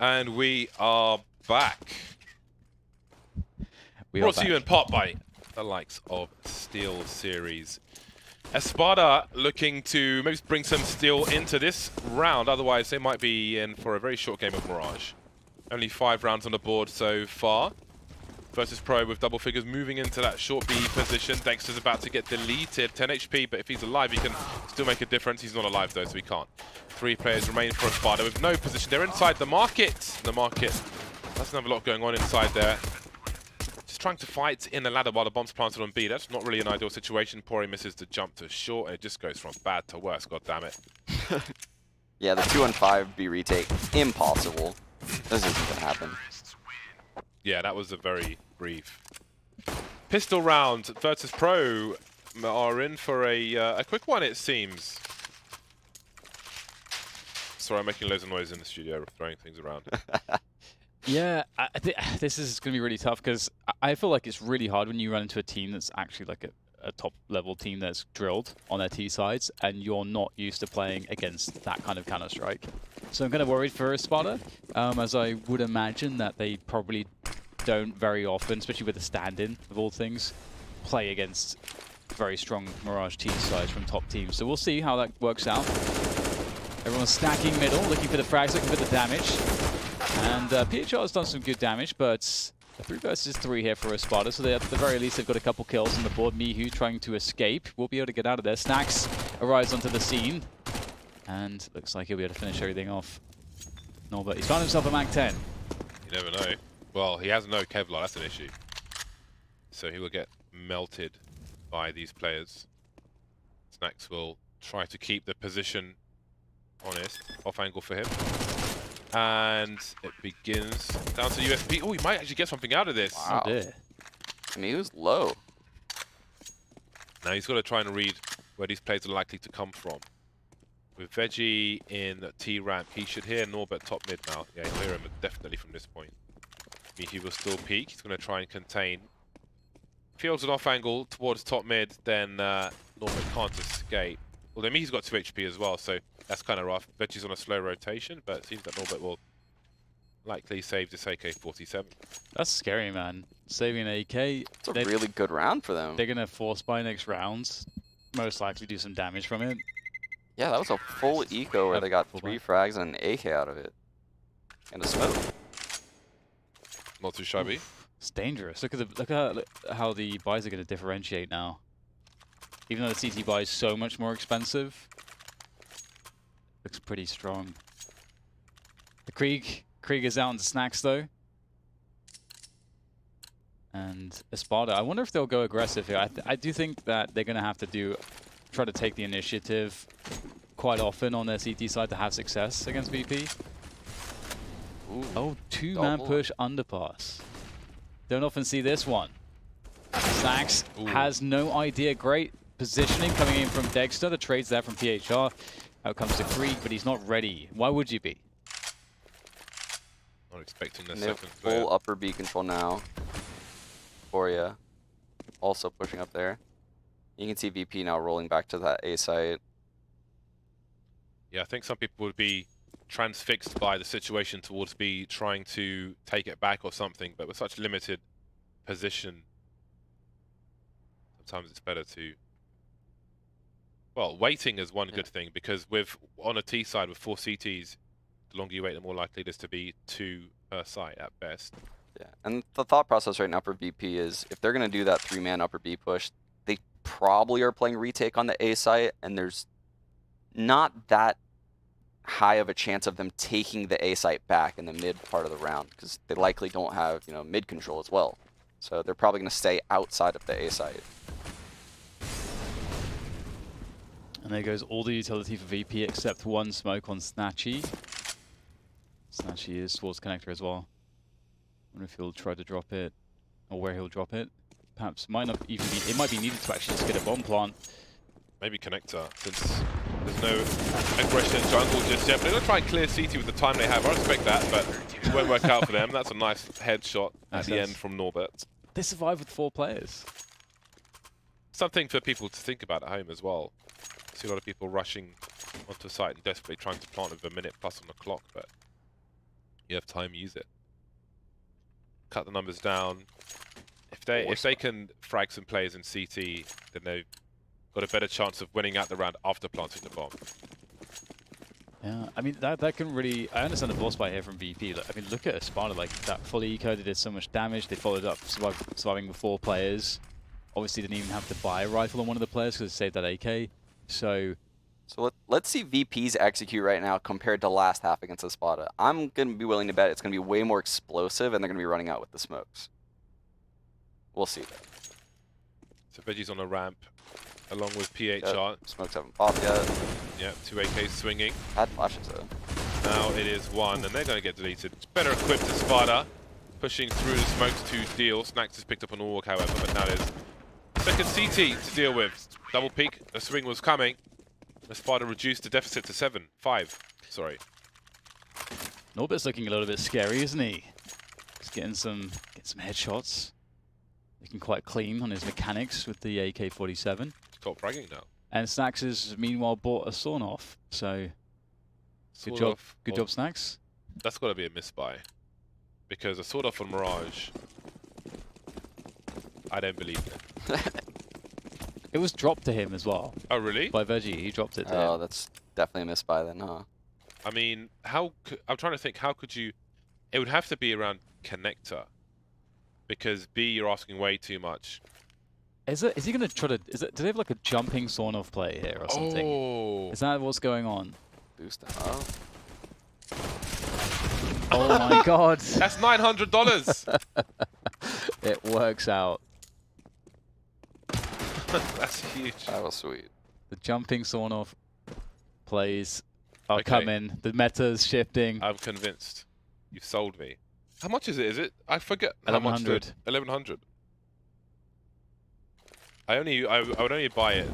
Speaker 1: And we are back.
Speaker 3: We are
Speaker 1: Brought to
Speaker 3: back.
Speaker 1: you in part by the likes of Steel Series. Espada looking to maybe bring some steel into this round, otherwise they might be in for a very short game of Mirage. Only 5 rounds on the board so far. Virtus.Pro with double figures moving into that short B position. Dexter's about to get deleted, 10 HP, but if he's alive he can still make a difference. He's not alive though, so he can't. 3 players remain for Espada with no position. They're inside the market. The market doesn't have a lot going on inside there. Just trying to fight in the ladder while the bomb's planted on B. That's not really an ideal situation. Pori misses the jump to short, and it just goes from bad to worse, god damn it.
Speaker 2: Yeah, the 2-on-5 B retake, impossible. This isn't gonna happen.
Speaker 1: Yeah, that was a very brief pistol round. Virtus.Pro are in for a quick one, it seems. Sorry, I'm making loads of noise in the studio, throwing things around.
Speaker 3: Yeah, I think this is going to be really tough because I feel like it's really hard when you run into a team that's actually like a top-level team that's drilled on their T sides, and you're not used to playing against that kind of Counter-Strike. So I'm kind of worried for Espada, as I would imagine that they probably don't very often, especially with the stand-in of all things, play against very strong Mirage T sides from top teams. So we'll see how that works out. Everyone's stacking middle, looking for the frags, looking for the damage. And PHR has done some good damage, but 3 versus 3 here for Espada, so they, at the very least they've got a couple kills on the board. Mihu trying to escape, will be able to get out of there. Snax arrives onto the scene, and looks like he'll be able to finish everything off. Norbert, he's found himself a Mag 10.
Speaker 1: You never know. Well, he has no Kevlar, that's an issue. So he will get melted by these players. Snax will try to keep the position honest. Off angle for him. And it begins down to USP. Oh, he might actually get something out of this.
Speaker 2: Wow.
Speaker 3: Oh dear.
Speaker 2: I mean, he was low.
Speaker 1: Now he's got to try and read where these players are likely to come from. With Veggie in T-ramp, he should hear Norbert top mid now. Yeah, he'll hear him definitely from this point. He will still peek. He's going to try and contain. Fields an off angle towards top mid, then Norbert can't escape. Although Mihi's got 2 HP as well, so that's kind of rough. Veggie's on a slow rotation, but it seems that Norbert will likely save this AK-47.
Speaker 3: That's scary, man. Saving an AK.
Speaker 2: It's a really good round for them.
Speaker 3: They're going to force buy next round. Most likely do some damage from it.
Speaker 2: Yeah, that was a full eco where they got
Speaker 3: Full
Speaker 2: 3
Speaker 3: buy.
Speaker 2: frags and an AK out of it. And a smoke.
Speaker 1: Not too shabby.
Speaker 3: Oof, it's dangerous. Look at how the buys are going to differentiate now. Even though the CT buy is so much more expensive, looks pretty strong. The Krieg is out into Snax though. And Espada, I wonder if they'll go aggressive here. I do think that they're going to have to try to take the initiative quite often on their CT side to have success against VP.
Speaker 2: Ooh.
Speaker 3: Oh, 2-man
Speaker 2: Double.
Speaker 3: push underpass. Don't often see this one. Snax
Speaker 1: Ooh.
Speaker 3: has no idea. Great positioning coming in from Dexter. The trade's there from PHR. Out comes the Krieg, but he's not ready. Why would you be?
Speaker 1: Not expecting the
Speaker 2: And they have
Speaker 1: second player.
Speaker 2: full upper B control now. Foria also pushing up there. You can see VP now rolling back to that A site.
Speaker 1: Yeah, I think some people would be transfixed by the situation towards B, trying to take it back or something, but with such limited position, sometimes it's better to... Well, waiting is one good thing, because on a T side with 4 CTs, the longer you wait, the more likely it is to be 2 per site at best.
Speaker 2: Yeah, and the thought process right now for VP is if they're going to do that 3-man upper B push, they probably are playing retake on the A site, and there's not that high of a chance of them taking the A site back in the mid part of the round, because they likely don't have, mid control as well. So they're probably going to stay outside of the A site.
Speaker 3: And there goes all the utility for VP except one smoke on Snatchy. Snatchy is towards connector as well. I wonder if he'll try to drop it, or where he'll drop it. Perhaps might not even be. It might be needed to actually just get a bomb plant.
Speaker 1: Maybe connector, since there's no aggression in jungle just yet. But they're going to try and clear CT with the time they have. I respect that, but it won't work out for them. That's a nice headshot at the end from Norbert.
Speaker 3: They survive with 4 players.
Speaker 1: Something for people to think about at home as well. I see a lot of people rushing onto a site and desperately trying to plant with a minute plus on the clock, but You have time, use it. Cut the numbers down. If they can frag some players in CT, then they've got a better chance of winning out the round after planting the bomb.
Speaker 3: Yeah, I mean, that can really... I understand the boss fight here from VP. I mean, look at Espada, like, that fully eco, they did so much damage. They followed up surviving with 4 players. Obviously, didn't even have to buy a rifle on one of the players because it saved that AK. So
Speaker 2: let's see VP's execute right now compared to last half against Espada. I'm going to be willing to bet it's going to be way more explosive, and they're going to be running out with the smokes. We'll see.
Speaker 1: So Veggie's on a ramp, along with PHR.
Speaker 2: Smokes haven't popped yet.
Speaker 1: Yeah, 2 AKs swinging.
Speaker 2: Had flashes though.
Speaker 1: Now it is 1, and they're going to get deleted. It's better equipped to Espada, pushing through the smokes to deal. Snacks has picked up on all walk, however, but now there's second CT to deal with. Double peek, the swing was coming. Espada reduced the deficit to 5. Sorry.
Speaker 3: Norbit's looking a little bit scary, isn't he? He's getting some headshots. Looking quite clean on his mechanics with the AK-47.
Speaker 1: He's top fragging now.
Speaker 3: And Snacks has meanwhile bought a sawn off, so good job, Snacks.
Speaker 1: That's got to be a misbuy, because a sword off on Mirage, I don't believe it.
Speaker 3: It was dropped to him as well.
Speaker 1: Oh really?
Speaker 3: By Veggie, he dropped it to him.
Speaker 2: Oh, that's definitely a misbuy then, huh?
Speaker 1: I mean, I'm trying to think, how could you... It would have to be around connector, because B, you're asking way too much.
Speaker 3: Is he going to try to... do they have like a jumping sawn off play here or something?
Speaker 1: Oh!
Speaker 3: Is that what's going on?
Speaker 2: Boost up.
Speaker 3: Oh my god!
Speaker 1: That's $900!
Speaker 3: It works out.
Speaker 1: That's huge.
Speaker 2: That was sweet.
Speaker 3: The jumping sawn off plays are
Speaker 1: Okay.
Speaker 3: coming. The meta's shifting.
Speaker 1: I'm convinced. You've sold me. How much is it? Is it? I forget. How much?
Speaker 3: 1100.
Speaker 1: 1100. I would only buy it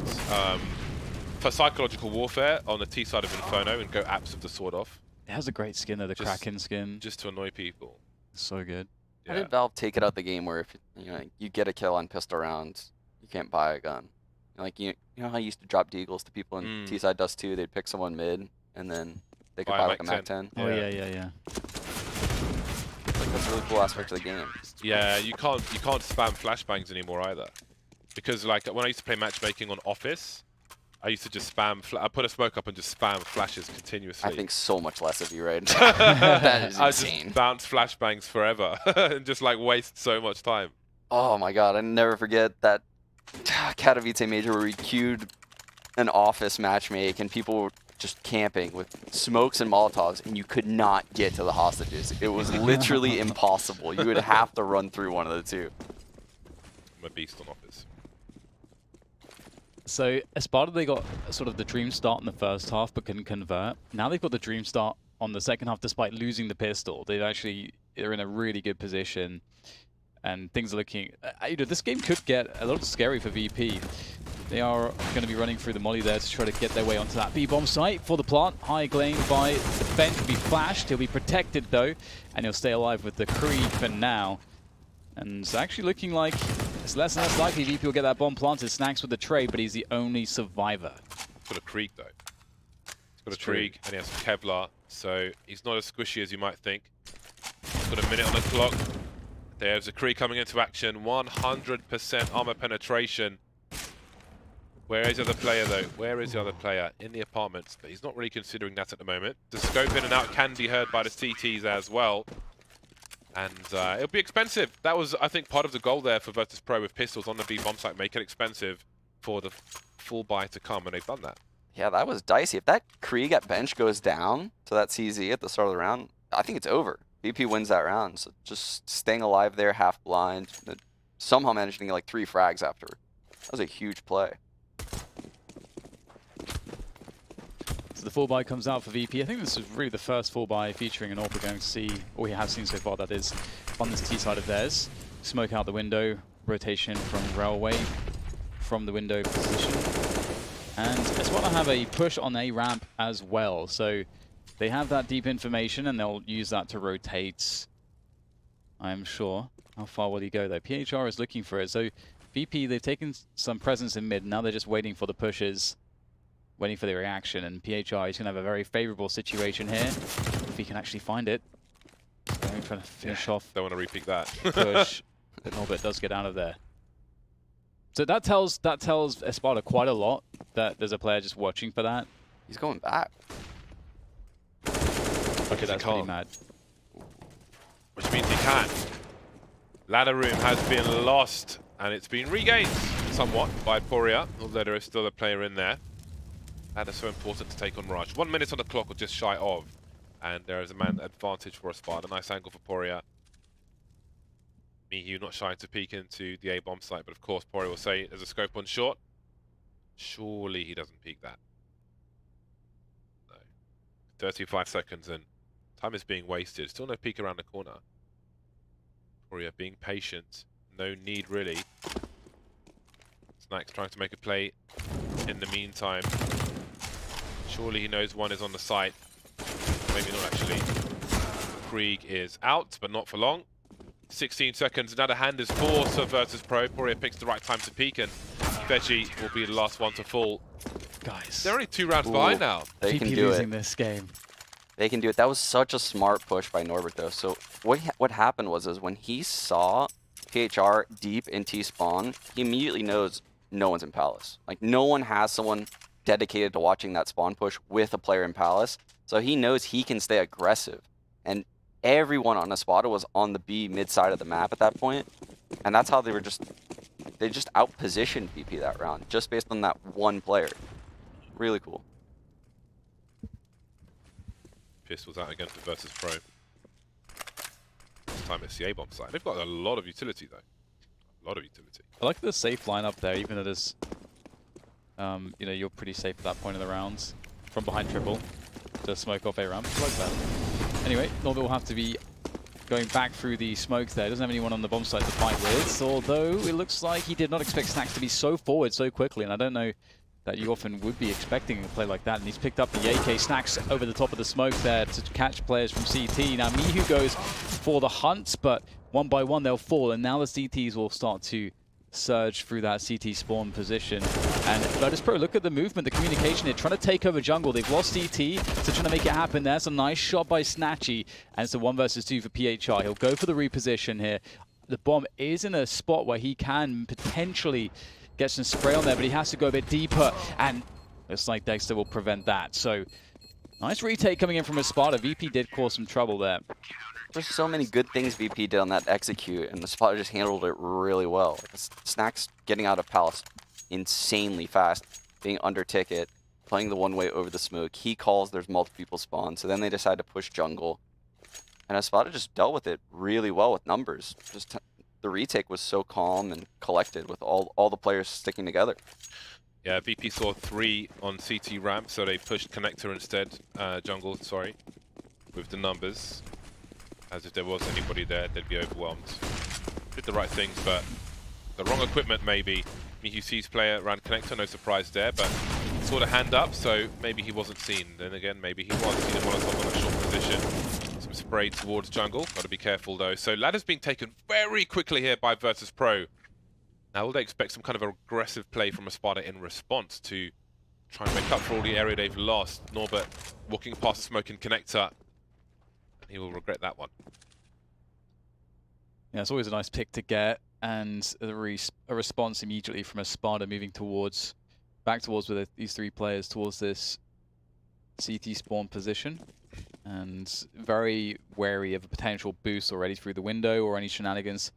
Speaker 1: for psychological warfare on the T side of Inferno and go apps of the sword off.
Speaker 3: It has a great skin though, the Kraken skin.
Speaker 1: Just to annoy people.
Speaker 3: So good.
Speaker 2: How
Speaker 1: Yeah.
Speaker 2: did Valve take it out the game where if you get a kill on pistol rounds, you can't buy a gun? Like you know how you used to drop deagles to people in T-side Dust 2? They'd pick someone mid and then they could buy like a Mac 10.
Speaker 3: Oh yeah.
Speaker 2: Like that's a really cool aspect of the game.
Speaker 1: Yeah, you can't spam flashbangs anymore either, because like when I used to play matchmaking on Office, I used to just spam. I put a smoke up and just spam flashes continuously.
Speaker 2: I think so much less of you right now. That is
Speaker 1: I
Speaker 2: insane.
Speaker 1: just bounce flashbangs forever and just like waste so much time.
Speaker 2: Oh my god, I never forget that Katowice major where we queued an Office matchmake and people were just camping with smokes and Molotovs, and you could not get to the hostages. It was literally impossible. You would have to run through one of the two.
Speaker 1: I'm a beast on Office.
Speaker 3: So Espada, they got sort of the dream start in the first half but couldn't convert. Now they've got the dream start on the second half despite losing the pistol. They're in a really good position. And things are looking... this game could get a little scary for VP. They are going to be running through the molly there to try to get their way onto that B-bomb site for the plant. High Glane by the bench will be flashed. He'll be protected though, and he'll stay alive with the Krieg for now. And it's actually looking like it's less and less likely VP will get that bomb planted. Snacks with the trade, but he's the only survivor.
Speaker 1: He's got a Krieg though. He's got a Krieg and he has Kevlar, so he's not as squishy as you might think. He's got a minute on the clock. There's a Krieg coming into action. 100% armor penetration. Where is the other player though? Where is the other player? In the apartments, but he's not really considering that at the moment. The scope in and out can be heard by the CTs as well. And it'll be expensive. That was, I think, part of the goal there for Virtus.Pro with pistols on the B-bomb site. Make it expensive for the full buy to come, and they've done that.
Speaker 2: Yeah, that was dicey. If that Krieg at bench goes down to that CZ at the start of the round, I think it's over. VP wins that round. So just staying alive there, half blind, somehow managing to get like 3 frags after. That was a huge play.
Speaker 3: So the 4-buy comes out for VP. I think this is really the first 4-buy featuring an AWP we're going to see, or we have seen so far, that is, on this T side of theirs. Smoke out the window, rotation from railway, from the window position. And Espada have a push on a ramp as well. So they have that deep information and they'll use that to rotate, I am sure. How far will he go though? PHR is looking for it. So VP, they've taken some presence in mid. Now they're just waiting for the pushes, waiting for the reaction. And PHR is going to have a very favorable situation here, if he can actually find it. I'm trying to finish off
Speaker 1: Don't want to repeat that.
Speaker 3: push. But Norbert does get out of there. So that tells Espada quite a lot that there's a player just watching for that.
Speaker 2: He's going back.
Speaker 3: Okay, that's pretty mad.
Speaker 1: Which means he can. Ladder room has been lost, and it's been regained somewhat by Poria, although there is still a player in there. Ladder's so important to take on Mirage. 1 minute on the clock, or just shy of. And there is a man advantage for Espada. Nice angle for Poria. Mihu not shy to peek into the A-bomb site, but of course Poria will say there's a scope on short. Surely he doesn't peek that. No. 35 seconds and time is being wasted. Still no peek around the corner. Poria being patient. No need really. Snack's trying to make a play in the meantime. Surely he knows one is on the site. Maybe not actually. Krieg is out, but not for long. 16 seconds, another hand is forced for Virtus.Pro. Poria picks the right time to peek, and Veggie will be the last one to fall.
Speaker 3: Guys,
Speaker 1: They're only 2 rounds behind now.
Speaker 2: They
Speaker 3: VP
Speaker 2: can do
Speaker 3: losing
Speaker 2: it.
Speaker 3: this game.
Speaker 2: They can do it. That was such a smart push by Norbert, though. So what happened was when he saw PHR deep in T-spawn, he immediately knows no one's in Palace. Like, no one has someone dedicated to watching that spawn push with a player in Palace. So he knows he can stay aggressive. And everyone on Espada was on the B mid-side of the map at that point. And that's how they just out-positioned VP that round, just based on that one player. Really cool.
Speaker 1: Pistols out again for Virtus.Pro. This time it's the A-bomb side. They've got a lot of utility, though. A lot of utility.
Speaker 3: I like the safe lineup there, even though there's, you know, you're pretty safe at that point of the rounds. From behind triple to smoke off A ramp. I like that. Anyway, Norbert will have to be going back through the smoke there. Doesn't have anyone on the bomb site to fight with, although it looks like he did not expect Snacks to be so forward so quickly, and I don't know that you often would be expecting a play like that, and he's picked up the AK. Snacks over the top of the smoke there to catch players from CT. Now Mihu goes for the hunt, but one by one they'll fall, and now the CTs will start to surge through that CT spawn position. And Virtus.Pro, look at the movement, the communication here, trying to take over jungle. They've lost CT, so trying to make it happen. There's a nice shot by Snatchy, and it's a 1 versus 2 for PHR. He'll go for the reposition here. The bomb is in a spot where he can potentially get some spray on there, but he has to go a bit deeper, and looks like Dexter will prevent that. So, nice retake coming in from Espada. VP did cause some trouble there.
Speaker 2: There's so many good things VP did on that execute, and the Espada just handled it really well. Snacks getting out of Palace insanely fast, being under ticket, playing the one-way over the smoke. He calls, there's multiple people spawn, so then they decide to push jungle. And Espada just dealt with it really well with numbers. Just the retake was so calm and collected with all the players sticking together.
Speaker 1: Yeah, VP saw 3 on CT ramp, so they pushed connector instead, jungle, sorry, with the numbers. As if there was anybody there, they'd be overwhelmed. Did the right things, but the wrong equipment maybe. Mihu sees player around connector, no surprise there, but saw the hand up, so maybe he wasn't seen. Then again, maybe he was. He didn't want to on a short position. Some spray towards jungle, got to be careful though. So ladder's being taken very quickly here by Virtus.Pro. Now will they expect some kind of aggressive play from Espada in response to try and make up for all the area they've lost? Norbert walking past the smoking connector. He will regret that one.
Speaker 3: Yeah, it's always a nice pick to get, and a response immediately from Espada moving back towards with these 3 players towards this CT spawn position, and very wary of a potential boost already through the window or any shenanigans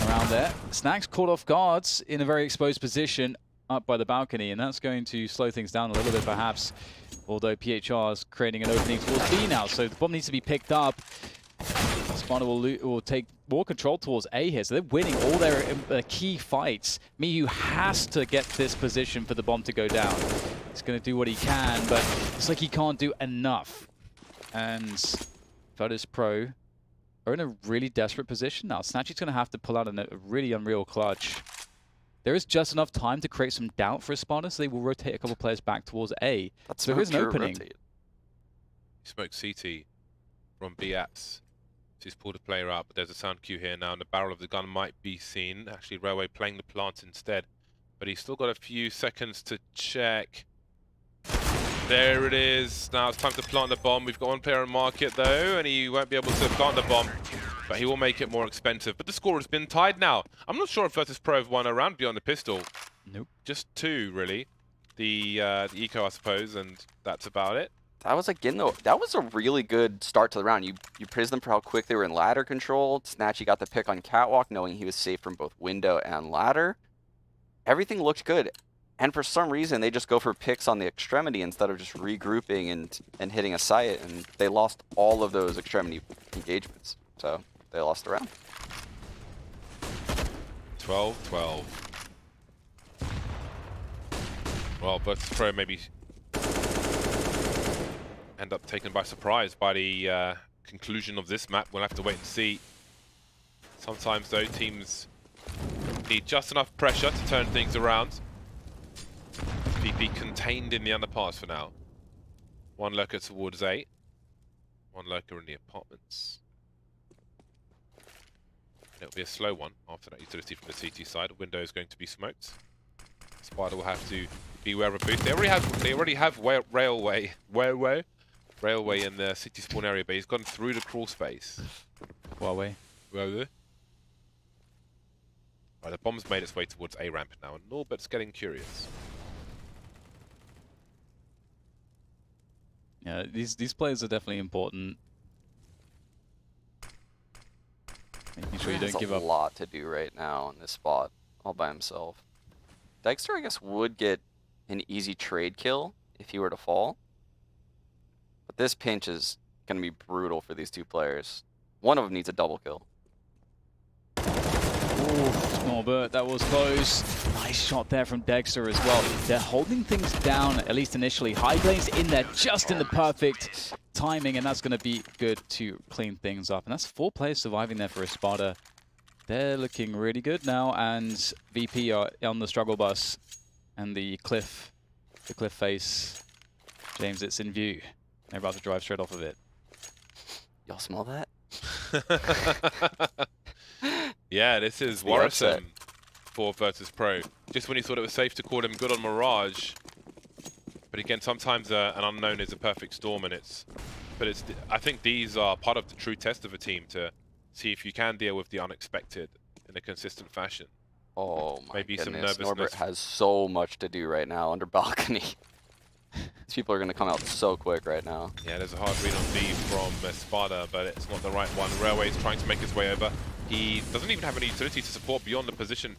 Speaker 3: around there. Snacks caught off guards in a very exposed position up by the balcony, and that's going to slow things down a little bit perhaps, although PHR is creating an opening towards B now, so the bomb needs to be picked up. Espada will take more control towards A here, so they're winning all their key fights. Mihu has to get this position for the bomb to go down. He's going to do what he can, but it's like he can't do enough. And Virtus.Pro are in a really desperate position now. Snatchy's going to have to pull out a really unreal clutch. There is just enough time to create some doubt for Espada, so they will rotate a couple players back towards A.
Speaker 2: That's
Speaker 3: so there is an opening.
Speaker 2: Rotate.
Speaker 1: He smoked CT from B apps. He's pulled a player up, but there's a sound cue here now, and the barrel of the gun might be seen. Actually, Railway playing the plant instead, but he's still got a few seconds to check. There it is. Now it's time to plant the bomb. We've got one player on market though, and he won't be able to plant the bomb, but he will make it more expensive. But the score has been tied now. I'm not sure if Virtus.Pro have won a round beyond the pistol.
Speaker 3: Nope.
Speaker 1: Just 2, really. The eco, I suppose, and that's about it.
Speaker 2: That was, again, though, that was a really good start to the round. You praised them for how quick they were in ladder control. Snatchy got the pick on Catwalk, knowing he was safe from both window and ladder. Everything looked good. And for some reason, they just go for picks on the extremity instead of just regrouping and hitting a site. And they lost all of those extremity engagements. So they lost the round.
Speaker 1: 12-12. Well, Virtus.Pro maybe end up taken by surprise by the conclusion of this map. We'll have to wait and see. Sometimes, though, teams need just enough pressure to turn things around. VP contained in the underpass for now. One lurker towards A. One lurker in the apartments. And it'll be a slow one after that utility from the CT side. Window is going to be smoked. Espada will have to beware of a boost. They already have railway in the city spawn area, but he's gone through the crawl space.
Speaker 3: Huawei.
Speaker 1: Right, the bomb's made its way towards A ramp now, and Norbert's getting curious.
Speaker 3: Yeah, these players are definitely important. Making sure you don't give up.
Speaker 2: A lot to do right now in this spot, all by himself. Dexter, I guess, would get an easy trade kill if he were to fall. But this pinch is going to be brutal for these two players. One of them needs a double kill.
Speaker 3: Norbert, that was close. Nice shot there from Dexter as well. They're holding things down, at least initially. High Blaze in there just in the perfect timing, and that's going to be good to clean things up. And that's 4 players surviving there for Espada. They're looking really good now, and VP are on the struggle bus. And the cliff face. James, it's in view. They're about to drive straight off of it.
Speaker 2: Y'all smell that?
Speaker 1: Yeah, this is worrisome for Virtus.Pro. Just when you thought it was safe to call him good on Mirage. But again, sometimes an unknown is a perfect storm, and I think these are part of the true test of a team to see if you can deal with the unexpected in a consistent fashion.
Speaker 2: Oh my
Speaker 1: Maybe
Speaker 2: goodness,
Speaker 1: some nervousness.
Speaker 2: Norbert has so much to do right now under balcony. These people are going to come out so quick right now.
Speaker 1: Yeah, there's a hard read on B from Espada, but it's not the right one. Railway's trying to make his way over. He doesn't even have any utility to support beyond the position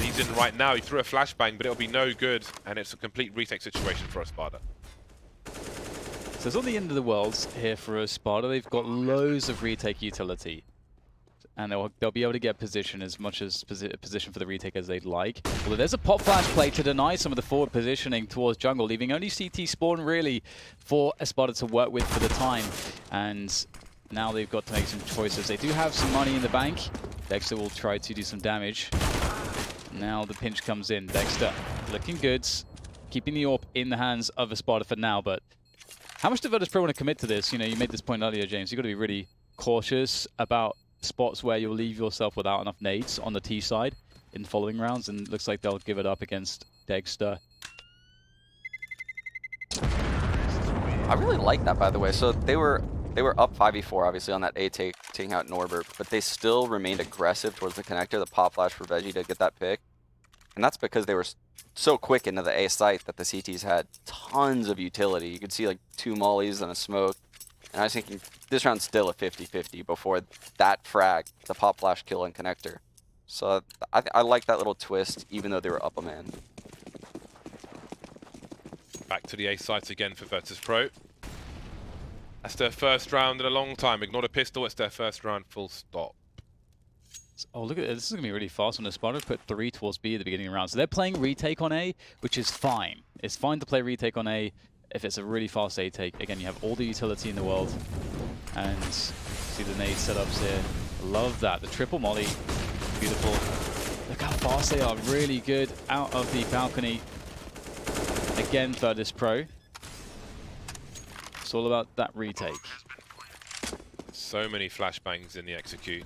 Speaker 1: he's in right now. He threw a flashbang, but it'll be no good, and it's a complete retake situation for Espada.
Speaker 3: So it's on the end of the world here for Espada. They've got loads of retake utility. And they'll be able to get position as much as position for the retake as they'd like. Although there's a pop flash play to deny some of the forward positioning towards jungle, leaving only CT spawn really for Espada to work with for the time. And now they've got to make some choices. They do have some money in the bank. Dexter will try to do some damage. Now the pinch comes in. Dexter looking good, keeping the AWP in the hands of Espada for now. But how much do Virtus.Pro want to commit to this? You know, you made this point earlier, James. You've got to be really cautious about spots where you'll leave yourself without enough nades on the T side in following rounds, and it looks like they'll give it up against Dexter.
Speaker 2: I really like that, by the way. So they were up 5v4, obviously, on that A taking out Norbert, but they still remained aggressive towards the connector, the pop flash for Veggie to get that pick. And that's because they were so quick into the A site that the CTs had tons of utility. You could see like 2 mollies and a smoke. And I was thinking, this round's still a 50-50 before that frag, the pop flash kill and connector. So I like that little twist, even though they were up a man.
Speaker 1: Back to the A site again for Virtus.Pro. That's their first round in a long time. Ignore the pistol, it's their first round, full stop.
Speaker 3: Oh, look at this. This is going to be really fast when Espada put 3 towards B at the beginning of the round. So they're playing retake on A, which is fine. It's fine to play retake on A if it's a really fast A take. Again, you have all the utility in the world. And see the nade setups here. Love that. The triple molly. Beautiful. Look how fast they are. Really good out of the balcony. Again, Virtus.Pro. It's all about that retake.
Speaker 1: So many flashbangs in the execute.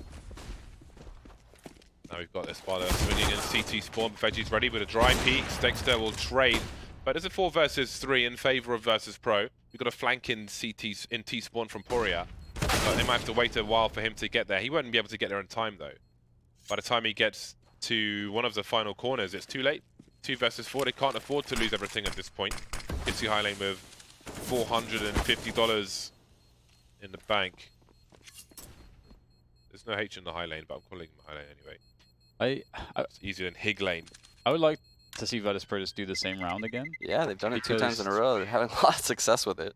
Speaker 1: Now we've got Espada swinging in CT spawn. Veggie's ready with a dry peek. Dexter will trade But it's a 4 versus 3 in favor of Virtus.Pro. We've got a flank in T-spawn from Poria. But they might have to wait a while for him to get there. He won't be able to get there in time, though. By the time he gets to one of the final corners, it's too late. 2 versus 4, they can't afford to lose everything at this point. Gets the high lane with $450 in the bank. There's no H in the high lane, but I'm calling him the high lane anyway. It's easier than Hig lane.
Speaker 3: I would like to see Virtus.Pro just do the same round again.
Speaker 2: Yeah, they've done it 2 times in a row. They're having a lot of success with it.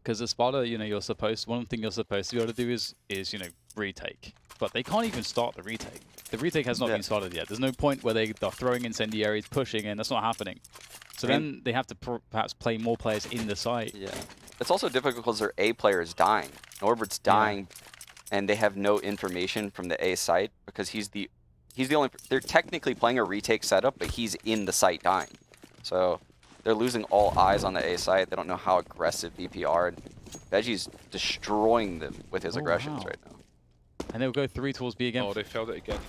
Speaker 3: Because Espada, you know, one thing you're supposed to be able to do is you know, retake. But they can't even start the retake. The retake has not been started yet. There's no point where they are throwing incendiaries, pushing, and that's not happening. So then they have to perhaps play more players in the site.
Speaker 2: Yeah. It's also difficult because their A player is dying. Norbert's dying, and they have no information from the A site because he's the only. They're technically playing a retake setup, but he's in the site dying. So they're losing all eyes on the A site. They don't know how aggressive VP are. And Veggie's destroying them with his aggressions right now.
Speaker 3: And they'll go 3 towards B again.
Speaker 1: Oh, they failed it again.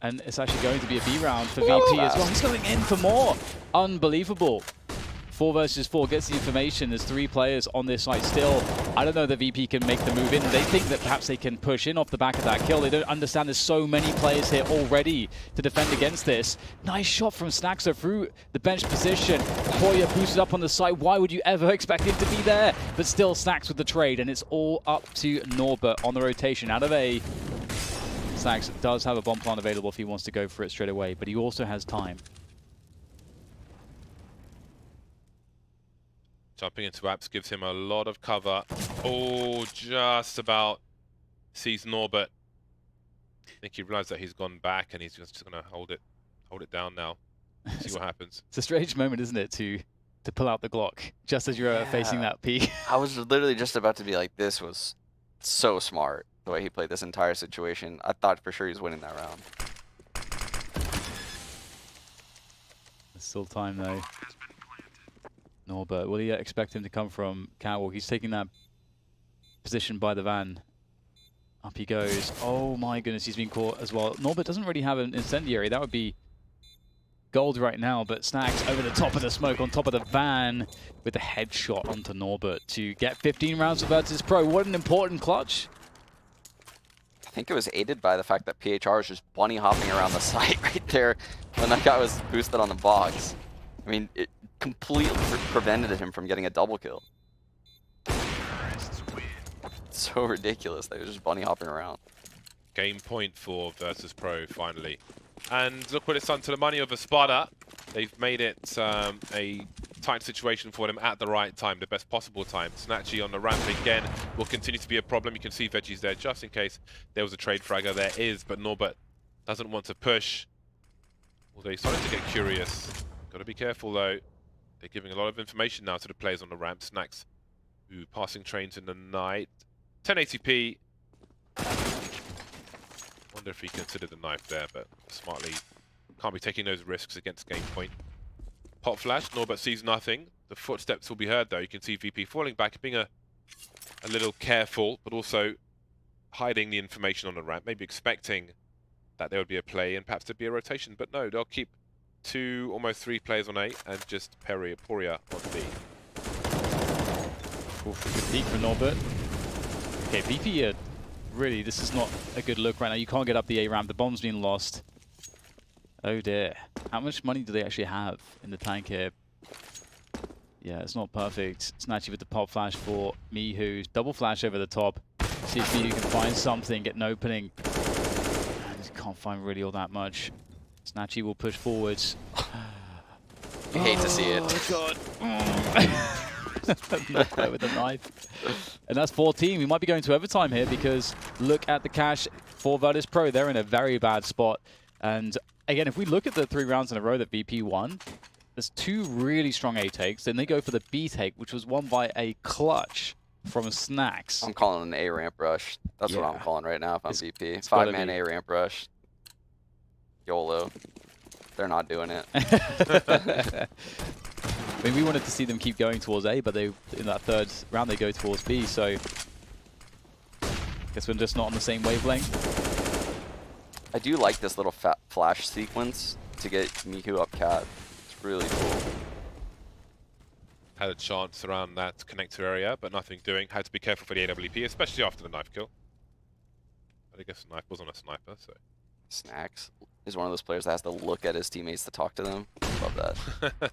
Speaker 3: And it's actually going to be a B round for VP as well. He's going in for more. Unbelievable. 4 versus 4 gets the information. There's 3 players on this site still. I don't know that VP can make the move in. They think that perhaps they can push in off the back of that kill. They don't understand there's so many players here already to defend against this. Nice shot from Snaxer through the bench position. Poya boosted up on the site. Why would you ever expect him to be there? But still Snax with the trade, and it's all up to Norbert on the rotation. Out of A, Snax does have a bomb plant available if he wants to go for it straight away, but he also has time.
Speaker 1: Jumping into apps gives him a lot of cover. Oh, just about sees Norbert. I think he realized that he's gone back and he's just going to hold it down now. See what happens.
Speaker 3: It's a strange moment, isn't it, to pull out the Glock just as you're facing that P.
Speaker 2: I was literally just about to be like, this was so smart, the way he played this entire situation. I thought for sure he was winning that round.
Speaker 3: There's still time, though. Norbert, will you expect him to come from Catwalk? He's taking that position by the van. Up he goes. Oh my goodness, he's been caught as well. Norbert doesn't really have an incendiary. That would be gold right now, but Snax over the top of the smoke, on top of the van, with a headshot onto Norbert to get 15 rounds of Virtus.Pro. What an important clutch.
Speaker 2: I think it was aided by the fact that PHR was just bunny hopping around the site right there when that guy was boosted on the box. I mean, it completely prevented him from getting a double kill. So ridiculous. They were just bunny hopping around.
Speaker 1: Game point for Virtus.Pro finally. And look what it's done to the money of Espada. They've made it a tight situation for them at the right time, the best possible time. Snatchy on the ramp again will continue to be a problem. You can see Veggie's there just in case there was a trade fragger. There is, but Norbert doesn't want to push. Although he's starting to get curious. Got to be careful though. They're giving a lot of information now to the players on the ramp. Snax, who passing trains in the night. 1080p. Wonder if he considered the knife there, but smartly can't be taking those risks against game point. Pop flash, Norbert sees nothing. The footsteps will be heard though. You can see VP falling back, being a little careful, but also hiding the information on the ramp, maybe expecting that there would be a play and perhaps there'd be a rotation, but no, they'll keep 2, almost 3 players on A and just Poria on B.
Speaker 3: Good peek for Norbert. Okay, VP, really, this is not a good look right now. You can't get up the A ramp. The bomb's been lost. Oh dear. How much money do they actually have in the tank here? Yeah, it's not perfect. Snatchy with the pop flash for Mihu. Double flash over the top. See if Mihu can find something, get an opening. And can't find really all that much. Snatchy will push forwards.
Speaker 2: You hate to see it.
Speaker 3: Oh god. Not there with the knife. And that's 14. We might be going to overtime here because look at the cash for Virtus.Pro. They're in a very bad spot. And again, if we look at the 3 rounds in a row that VP won, there's 2 really strong A takes. Then they go for the B take, which was won by a clutch from Snax.
Speaker 2: I'm calling an A ramp rush. That's what I'm calling right now if I'm VP. 5-man A ramp rush. YOLO. They're not doing it.
Speaker 3: I mean, we wanted to see them keep going towards A, but they, in that 3rd round, they go towards B, so I guess we're just not on the same wavelength.
Speaker 2: I do like this little flash sequence to get Miku up cat. It's really cool.
Speaker 1: had a chance around that connector area, but nothing doing. Had to be careful for the AWP, especially after the knife kill. But I guess the knife wasn't a sniper, so.
Speaker 2: Snacks is one of those players that has to look at his teammates to talk to them. Love that.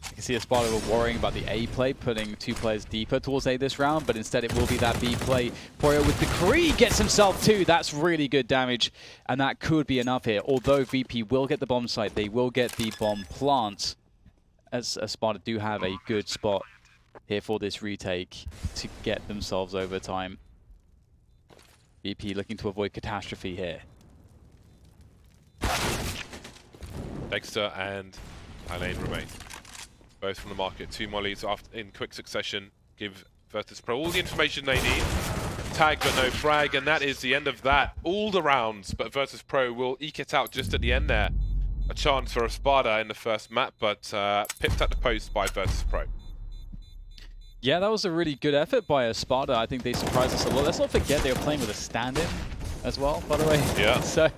Speaker 3: You can see Espada were worrying about the A play, putting 2 players deeper towards A this round, but instead it will be that B play. Poyo with the Kree gets himself 2. That's really good damage, and that could be enough here. Although VP will get the bomb site, they will get the bomb plant, as Espada do have a good spot here for this retake to get themselves over time. VP looking to avoid catastrophe here.
Speaker 1: Dexter and Eileen remain. Both from the market. 2 mollies after in quick succession. Give Virtus.Pro all the information they need. Tag but no frag, and that is the end of that. All the rounds, but Virtus.Pro will eke it out just at the end there. A chance for Espada in the first map, but pipped at the post by Virtus.Pro.
Speaker 3: Yeah, that was a really good effort by Espada. I think they surprised us a lot. Let's not forget they were playing with a stand-in as well, by the way.
Speaker 1: Yeah.
Speaker 3: So,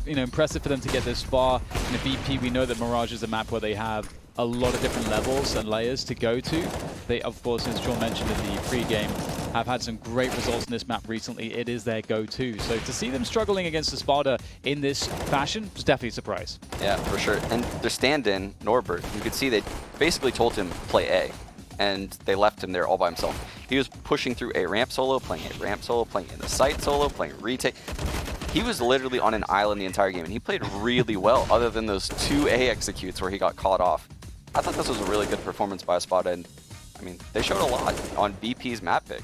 Speaker 3: you know, impressive for them to get this far. In the VP, we know that Mirage is a map where they have a lot of different levels and layers to go to. They, of course, as Sean mentioned in the pre-game, have had some great results in this map recently. It is their go-to. So to see them struggling against Espada in this fashion was definitely a surprise.
Speaker 2: Yeah, for sure. And their stand-in, Norbert, you could see they basically told him play A, and they left him there all by himself. He was pushing through a ramp solo, playing a ramp solo, playing in the site solo, playing retake. He was literally on an island the entire game, and he played really well, other than those 2 A executes where he got caught off. I thought this was a really good performance by Espada, and I mean, they showed a lot on BP's map pick.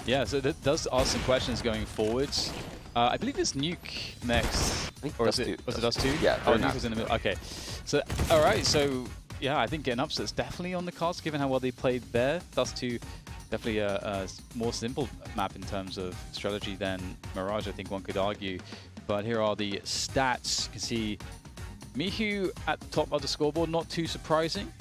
Speaker 3: Yeah, so that does ask some questions going forwards. I believe it's Nuke next, or is it Dust 2?
Speaker 2: Yeah.
Speaker 3: Oh, Nuke was in the middle. Okay, so all right, so yeah, I think getting upset's definitely on the cards given how well they played there. Dust 2, definitely a more simple map in terms of strategy than Mirage, I think one could argue. But here are the stats. You can see Mihu at the top of the scoreboard, not too surprising.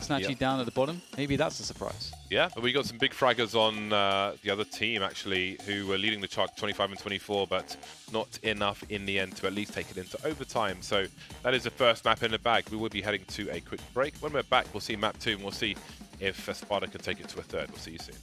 Speaker 3: Snatchy down at the bottom. Maybe that's a surprise.
Speaker 1: Yeah, but we got some big fraggers on the other team, actually, who were leading the chart 25 and 24, but not enough in the end to at least take it into overtime. So that is the first map in the bag. We will be heading to a quick break. When we're back, we'll see map 2, and we'll see if Espada can take it to a third. We'll see you soon.